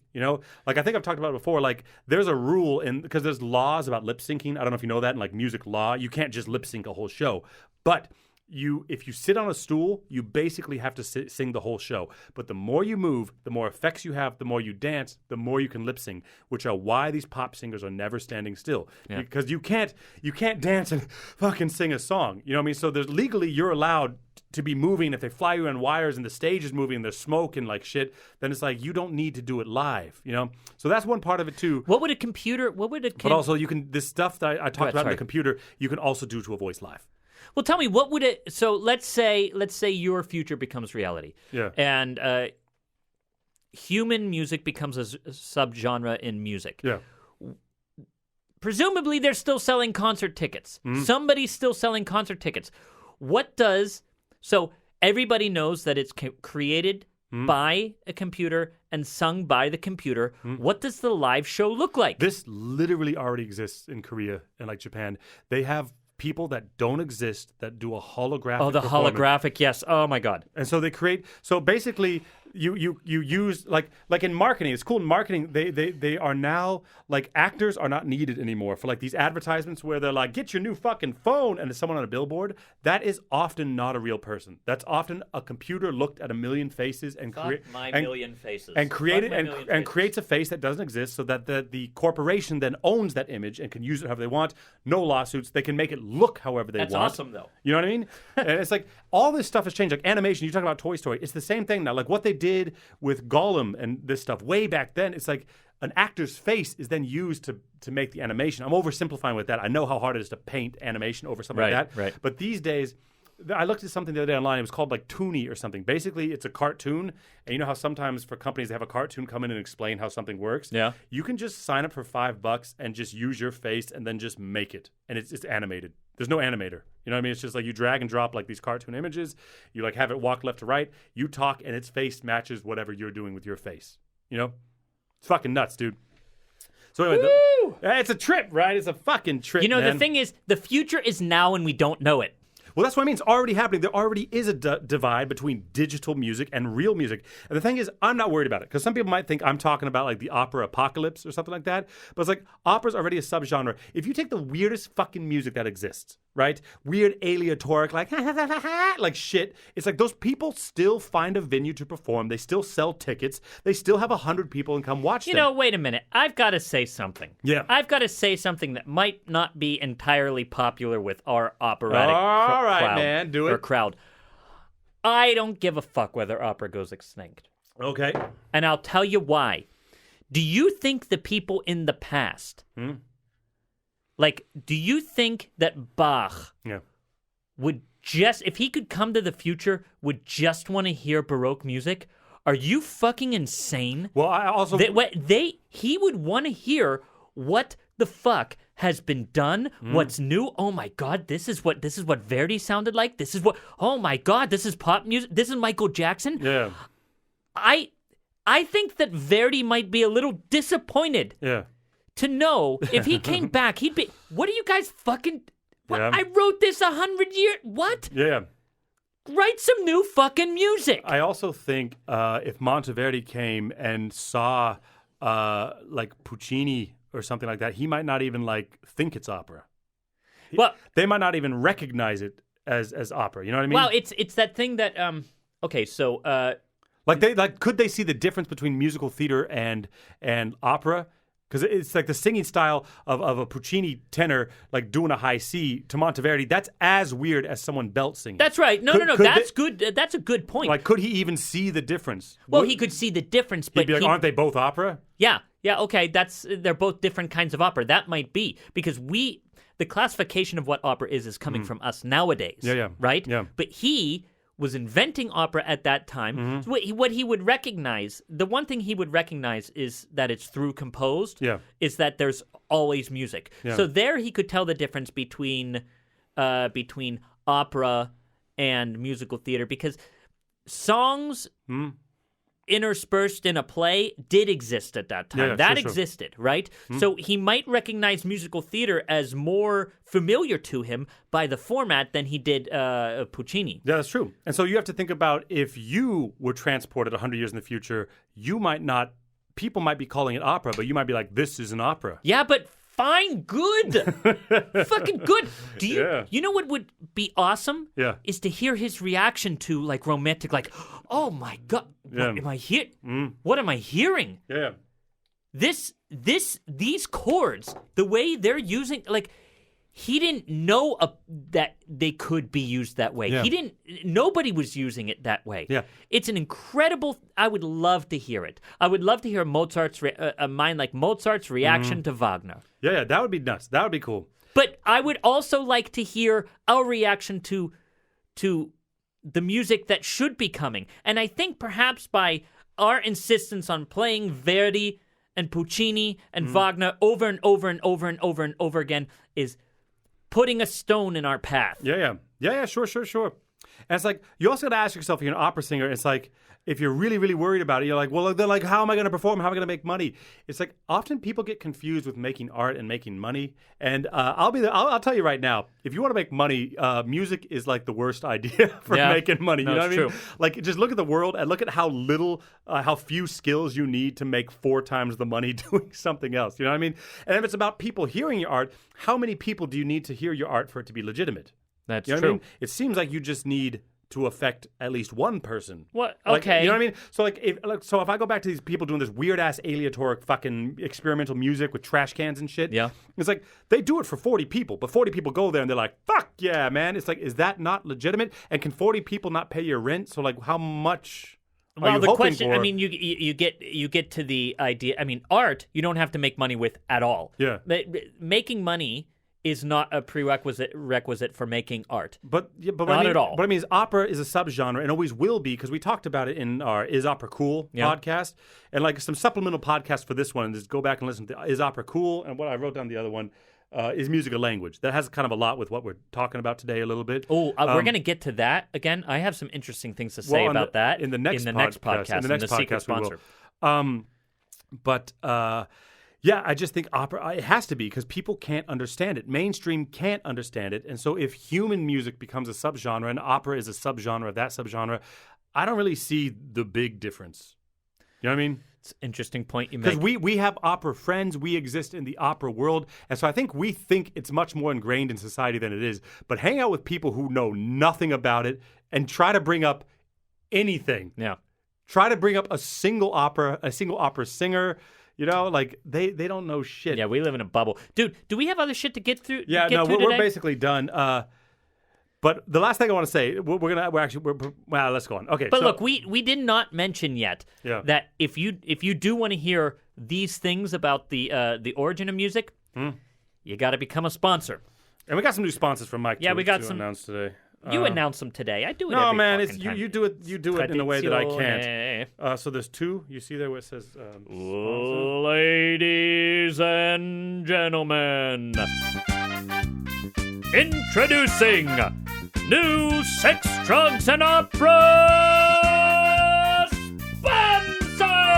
Like I think I've talked about it before. Like there's a rule because there's laws about lip syncing. I don't know if you know that in like music law. You can't just lip sync a whole show. But if you sit on a stool, you basically have to sing the whole show. But the more you move, the more effects you have, the more you dance, the more you can lip sync, which are why these pop singers are never standing still. Yeah. Because you can't dance and fucking sing a song. You know what I mean? So legally you're allowed to be moving. If they fly you on wires and the stage is moving and there's smoke and like shit, then it's like you don't need to do it live, you know? So that's one part of it too. What would a computer? But also you can this stuff that I talked about in sorry. the computer, you can also do to a voice live. Well, tell me, what would it? So let's say your future becomes reality. Yeah. And human music becomes a subgenre in music. Yeah. Presumably, they're still selling concert tickets. Mm-hmm. Somebody's still selling concert tickets. So everybody knows that it's created Mm-hmm. by a computer and sung by the computer. What does the live show look like? This literally already exists in Korea and like Japan. They have people that don't exist that do a holographic Oh, the performance. holographic, yes. Oh, my God. And so they create. So basically, you use like in marketing. It's cool in marketing. They are now like actors are not needed anymore for like these advertisements where they're like, get your new fucking phone, and there's someone on a billboard. That is often not a real person. That's often a computer looked at a million faces and million faces. and created and creates a face that doesn't exist, so that the corporation then owns that image and can use it however they want. No lawsuits. They can make it look however they That's want. awesome, though. You know what I mean? And it's like all this stuff has changed. Like animation, you talk about Toy Story. It's the same thing now. Like what they did with Gollum and this stuff way back then. It's like an actor's face is then used to make the animation. I'm oversimplifying with that. I know how hard it is to paint animation over something like that. Right. But these days, I looked at something the other day online. It was called like Toonie or something. Basically, it's a cartoon. And you know how sometimes for companies, they have a cartoon come in and explain how something works? Yeah. You can just sign up for $5 and just use your face and then just make it. And it's animated. There's no animator. You know what I mean? It's just like you drag and drop like these cartoon images. You like have it walk left to right. You talk and its face matches whatever you're doing with your face. You know? It's fucking nuts, dude. So anyway, it's a trip, right? It's a fucking trip, You know, man. the thing is, the future is now and we don't know it. Well, that's what I mean. It's already happening. There already is a divide between digital music and real music. And the thing is, I'm not worried about it because some people might think I'm talking about like the opera apocalypse or something like that. But it's like opera's already a subgenre. If you take the weirdest fucking music that exists, right? Weird aleatoric, like shit. It's like those people still find a venue to perform. They still sell tickets. They still have 100 people and come watch You them. know, wait a minute. I've got to say something. Yeah. I've got to say something that might not be entirely popular with our operatic All right, crowd, man, do it. or crowd. I don't give a fuck whether opera goes extinct. Okay. And I'll tell you why. Do you think the people in the past, like, do you think that Bach Yeah. would just, if he could come to the future, would just want to hear Baroque music? Are you fucking insane? Well, I also... He would want to hear what the fuck has been done, what's new. Oh my God, this is what Verdi sounded like. This is what, oh my God, this is pop music. This is Michael Jackson. Yeah. I think that Verdi might be a little disappointed Yeah. to know if he came back, he'd be, what are you guys fucking, what? Yeah. I wrote this 100 years, what? Yeah. Write some new fucking music. I also think if Monteverdi came and saw like Puccini or something like that, he might not even like think it's opera. Well, They might not even recognize it as opera. You know what I mean? well, it's that thing that okay, so could they see the difference between musical theater and opera? Because it's like the singing style of a Puccini tenor, like doing a high C to Monteverdi. That's as weird as someone belt singing. that's right. No, Could that's they- good. That's a good point. Like, could he even see the difference? well, he could see the difference, He'd but be like, aren't they both opera? yeah, okay, they're both different kinds of opera. That might be because the classification of what opera is coming from us nowadays. Yeah. Right? Yeah. But he was inventing opera at that time. Mm-hmm. So what he would recognize, the one thing he would recognize is that it's through composed. Yeah. Is that there's always music. Yeah. So there he could tell the difference between opera and musical theater because songs interspersed in a play did exist at that time. Yeah, that sure. existed, right? So he might recognize musical theater as more familiar to him by the format than he did Puccini. Yeah, that's true. And so you have to think about if you were transported 100 years in the future, you might not, people might be calling it opera, but you might be like, this is an opera. Yeah, but fine, good. Fucking good. Do you Yeah. you know what would be awesome? Yeah. Is to hear his reaction to like romantic, like, oh my God, Yeah. what am I What am I hearing? Yeah. These chords, the way they're using, like, he didn't know that they could be used that way. Yeah. Nobody was using it that way. Yeah. It's an incredible, I would love to hear it. I would love to hear a mind like Mozart's reaction to Wagner. Yeah, that would be nuts. That would be cool. But I would also like to hear our reaction to the music that should be coming. And I think perhaps by our insistence on playing Verdi and Puccini and Wagner over and over and over and over and over again is putting a stone in our path. Yeah, sure. And it's like, you also got to ask yourself, if you're an opera singer, it's like, if you're really, really worried about it, you're like, well, then, like, how am I going to perform? How am I going to make money? It's like, often people get confused with making art and making money. And I'll tell you right now, if you want to make money, music is like the worst idea for making money. No, you know what I mean? true. Like, just look at the world and look at how few skills you need to make 4 times the money doing something else. You know what I mean? And if it's about people hearing your art, how many people do you need to hear your art for it to be legitimate? That's You know true. what I mean? It seems like you just need to affect at least one person. What? Like, Okay. you know what I mean? So if I go back to these people doing this weird ass aleatoric fucking experimental music with trash cans and shit. Yeah. It's like they do it for 40 people, but 40 people go there and they're like, fuck yeah, man. It's like, is that not legitimate? And can 40 people not pay your rent? So like, how much are Well, you the hoping question, for? I mean, you get to the idea. I mean, art you don't have to make money with at all. Yeah. Making money is not a requisite for making art. But Not I mean, at all. But I mean, opera is a subgenre and always will be, because we talked about it in our Is Opera Cool podcast, and like some supplemental podcasts for this one. Just go back and listen to Is Opera Cool, and what I wrote down the other one is Music a Language. That has kind of a lot with what we're talking about today a little bit. Oh, we're going to get to that again. I have some interesting things to say about that in the next podcast. In the next secret podcast, we sponsor. will. Yeah, I just think opera, it has to be, because people can't understand it. Mainstream can't understand it. And so if human music becomes a subgenre and opera is a subgenre of that subgenre, I don't really see the big difference. You know what I mean? It's an interesting point you make. Because we have opera friends. We exist in the opera world. And so I think we think it's much more ingrained in society than it is. But hang out with people who know nothing about it and try to bring up anything. Yeah. Try to bring up a single opera singer. You know, like they don't know shit. Yeah, we live in a bubble. Dude, do we have other shit to get through? Yeah, get no, through we're today? basically done. But the last thing I want to say, well, let's go on. Okay, But so, look, we did not mention yet that if you do want to hear these things about the origin of music, you got to become a sponsor. and we got some new sponsors from Mike. Yeah, too, we got to some- announce today. You announce them today. I do it. No, every man, fucking it's time. you do it. You do it in a way that I can't. Tradizione. So there's 2. You see there where it says. Ladies and gentlemen, introducing new Sex, Drugs, and Opera sponsors!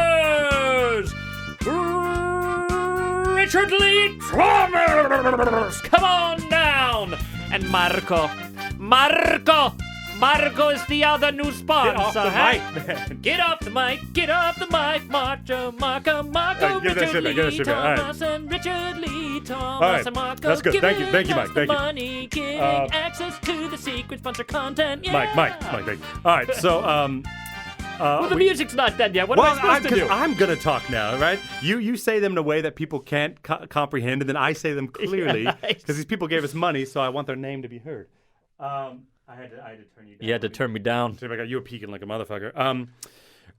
Richard Lee Thomas! Come on down! And Marco is the other new sponsor. Get off the hey? mic, man. Get off the mic, Marco, Hey, give that Richard shit back, give that Lee shit back. All right. Thomas, and Richard Lee Thomas, All right, and Marco. that's good. Thank you, giving Mike. us Thank the you. money, giving access to the secret sponsor content. Yeah. Mike, thank you. All right, so Well, the music's not done yet. What am I supposed to do? I'm gonna talk now, right? You say them in a way that people can't comprehend, and then I say them clearly Yeah, because nice. these people gave us money, so I want their name to be heard. I had to turn you down. You had to turn me down. You were peeking like a motherfucker.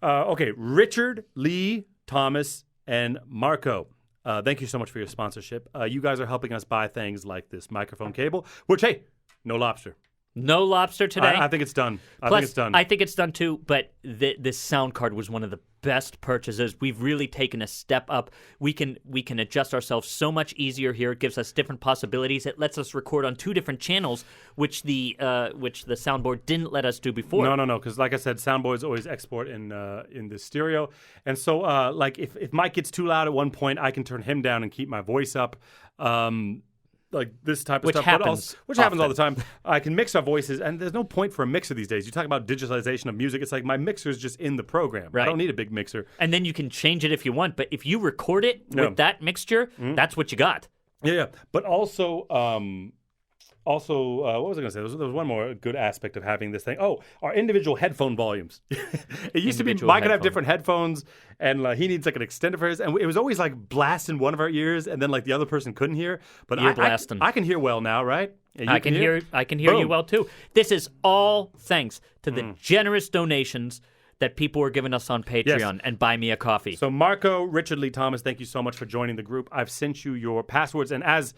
Okay, Richard, Lee, Thomas, and Marco. Thank you so much for your sponsorship. You guys are helping us buy things like this microphone cable, which, hey, no lobster. No lobster today. I think it's done. I Plus, think it's done. I think it's done too, but this sound card was one of the best purchases. We've really taken a step up. We can adjust ourselves so much easier here. It gives us different possibilities. It lets us record on 2 different channels, which the soundboard didn't let us do before. No, because like I said, soundboards always export in the stereo, and so like if Mike gets too loud at one point, I can turn him down and keep my voice up. Like this type of Which stuff, happens which happens all the often. time. I can mix our voices, and there's no point for a mixer these days. You talk about digitalization of music; it's like my mixer is just in the program. Right. I don't need a big mixer. And then you can change it if you want, but if you record it Yeah. with that mixture, that's what you got. Yeah. But also Also, what was I going to say? There was one more good aspect of having this thing. Oh, our individual headphone volumes. It used to be Mike could have different headphones, and he needs like an extender for his, and it was always like blasting one of our ears, and then like the other person couldn't hear. But I can hear well now, right? I can hear you well too. This is all thanks to the generous donations that people were giving us on Patreon and Buy Me a Coffee. So Marco, Richard Lee Thomas, thank you so much for joining the group. I've sent you your passwords, and as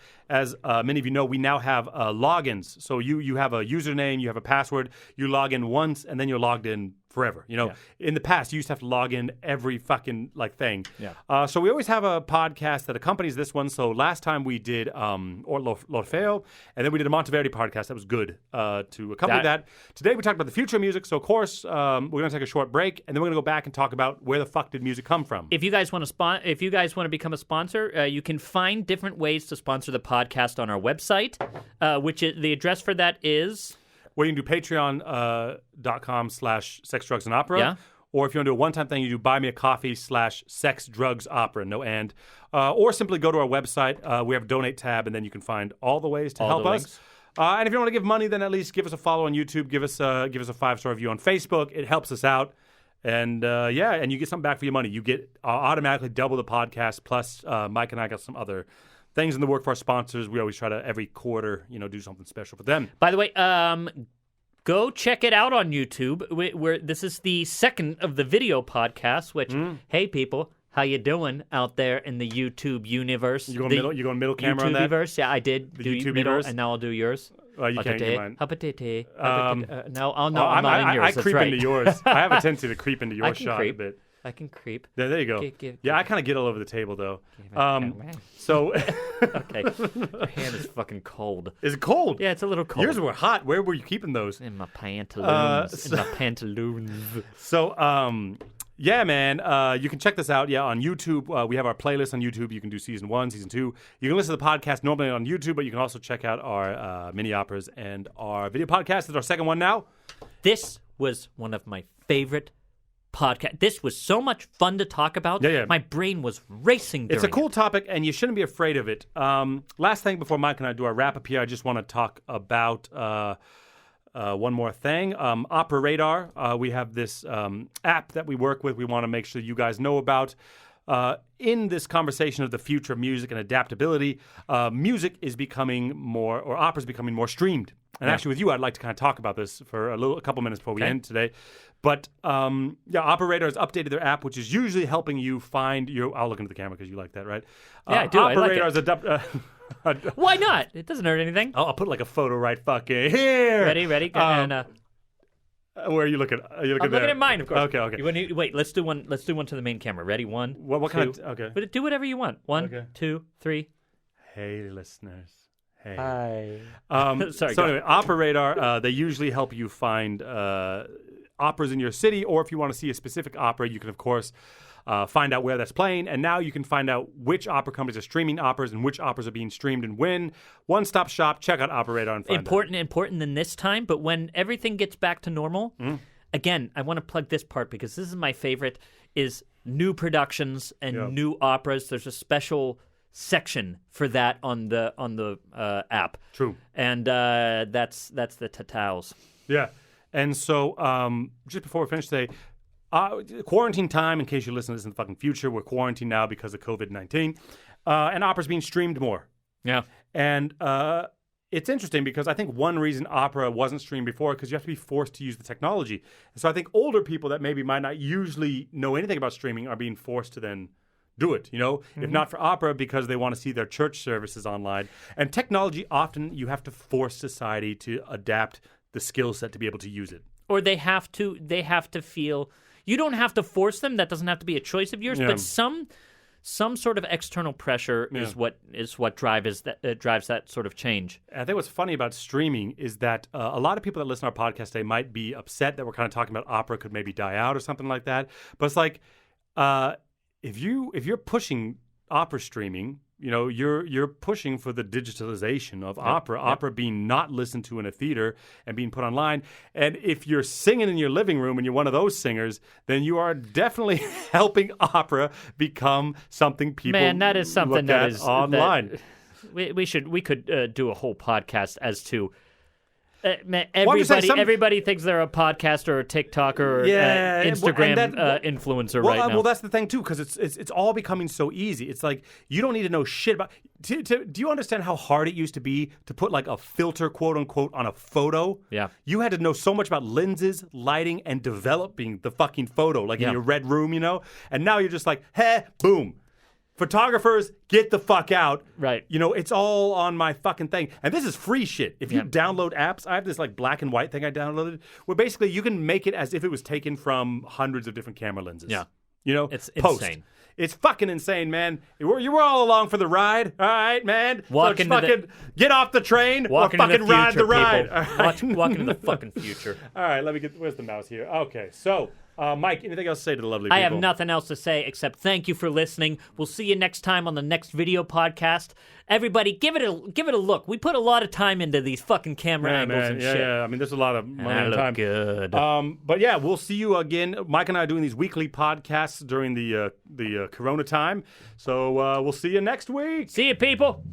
many of you know, we now have logins. So you have a username, you have a password, you log in once, and then you're logged in forever. In the past, you used to have to log in every fucking thing. Yeah. So we always have a podcast that accompanies this one. So last time we did L'Orfeo, and then we did a Monteverdi podcast that was good to accompany that. Today we talked about the future of music. So of course we're going to take a short break, and then we're going to go back and talk about where the fuck did music come from. If you guys want to become a sponsor, you can find different ways to sponsor the podcast on our website, which is, the address for that is. Well, you can do patreon.com/sex, drugs, and opera. Yeah. Or if you want to do a one-time thing, you do buy me a coffee/sex, drugs, opera, no and. Or simply go to our website. We have a donate tab, and then you can find all the ways to help us. And if you don't want to give money, then at least give us a follow on YouTube. Give us a 5-star review on Facebook. It helps us out. And and you get something back for your money. You get automatically double the podcast. Plus, Mike and I got some other things in the work for our sponsors. We always try to every quarter, do something special for them. By the way, go check it out on YouTube. This is the second of the video podcasts. Which, hey people, how you doing out there in the YouTube universe? You going middle camera YouTube on that? Universe? Yeah, I did. The do YouTube middle, universe? and now I'll do yours. You can't get mine. No, I'm not in yours. I creep into yours. I have a tendency to creep into your shot creep. a bit. I can creep. There you go. I kind of get all over the table, though. So. Okay. Your hand is fucking cold. Is it cold? Yeah, it's a little cold. Yours were hot. Where were you keeping those? In my pantaloons. So, yeah, man, you can check this out, on YouTube. We have our playlist on YouTube. You can do Season 1, Season 2. You can listen to the podcast normally on YouTube, but you can also check out our mini operas and our video podcast. This is our second one now. This was one of my favorite podcast. This was so much fun to talk about. Yeah. My brain was racing during It's a cool topic, and you shouldn't be afraid of it. Last thing before Mike and I do our wrap-up here, I just want to talk about one more thing. Opera Radar. We have this app that we work with. We want to make sure you guys know about. In this conversation of the future of music and adaptability, music is becoming more, or opera is becoming more streamed. And actually, with you, I'd like to kind of talk about this for a couple minutes before we end today. But Opera Radar has updated their app, which is usually helping you find your. I'll look into the camera because you like that, right? Yeah, I do. Opera I like Radar it. is Why not? It doesn't hurt anything. I'll put like a photo right fucking here. Ready? Where are you looking? Are you looking I'm looking at mine, of course. Okay. Wait, let's do one. Let's do one to the main camera. Ready? One. What kind of? Okay. But do whatever you want. One, 2, 3. Hey, listeners. Hey. Hi. Sorry. So anyway, Opera Radar. They usually help you find operas in your city, or if you want to see a specific opera, you can of course find out where that's playing. And now you can find out which opera companies are streaming operas and which operas are being streamed and when. One-stop shop. Check out Opera Radar and find important than this time. But when everything gets back to normal, again, I want to plug this part because this is my favorite: is new productions and new operas. There's a special section for that on the app. True. And that's the Tatals. Yeah. And so just before we finish today, quarantine time, in case you listen to this in the fucking future, we're quarantined now because of COVID-19. And opera's being streamed more. Yeah. And it's interesting because I think one reason opera wasn't streamed before because you have to be forced to use the technology. And so I think older people that maybe might not usually know anything about streaming are being forced to then do it, if not for opera because they want to see their church services online. And technology, often you have to force society to adapt the skill set to be able to use it. Or they have to feel, you don't have to force them, that doesn't have to be a choice of yours, but some sort of external pressure is what drives that sort of change. And I think what's funny about streaming is that a lot of people that listen to our podcast today might be upset that we're kind of talking about opera could maybe die out or something like that. But it's like if you're pushing opera streaming, you're pushing for the digitalization of opera being not listened to in a theater and being put online. And if you're singing in your living room and you're one of those singers, then you are definitely helping opera become something people that is something look that at is online. We could do a whole podcast as to. Man, I'm just saying everybody thinks they're a podcaster or a TikToker or Instagram influencer right now. Well, that's the thing too, because it's all becoming so easy. It's like you don't need to know shit about. Do you understand how hard it used to be to put like a filter, quote unquote, on a photo? Yeah. You had to know so much about lenses, lighting, and developing the fucking photo, like in your red room, And now you're just like, hey, boom. Photographers, get the fuck out. Right. It's all on my fucking thing. And this is free shit. If you download apps, I have this like black and white thing I downloaded where basically you can make it as if it was taken from hundreds of different camera lenses. Yeah. It's Post. Insane. It's fucking insane, man. You were all along for the ride. All right, man. Get off the train or fucking ride the ride. Right. Walk into the fucking future. All right, where's the mouse here? Okay, so... Mike, anything else to say to the lovely people? I have nothing else to say except thank you for listening. We'll see you next time on the next video podcast. Everybody, give it a look. We put a lot of time into these fucking camera angles and shit. Yeah, I mean, there's a lot of money and time. Good. But yeah, we'll see you again. Mike and I are doing these weekly podcasts during the Corona time. So we'll see you next week. See you, people.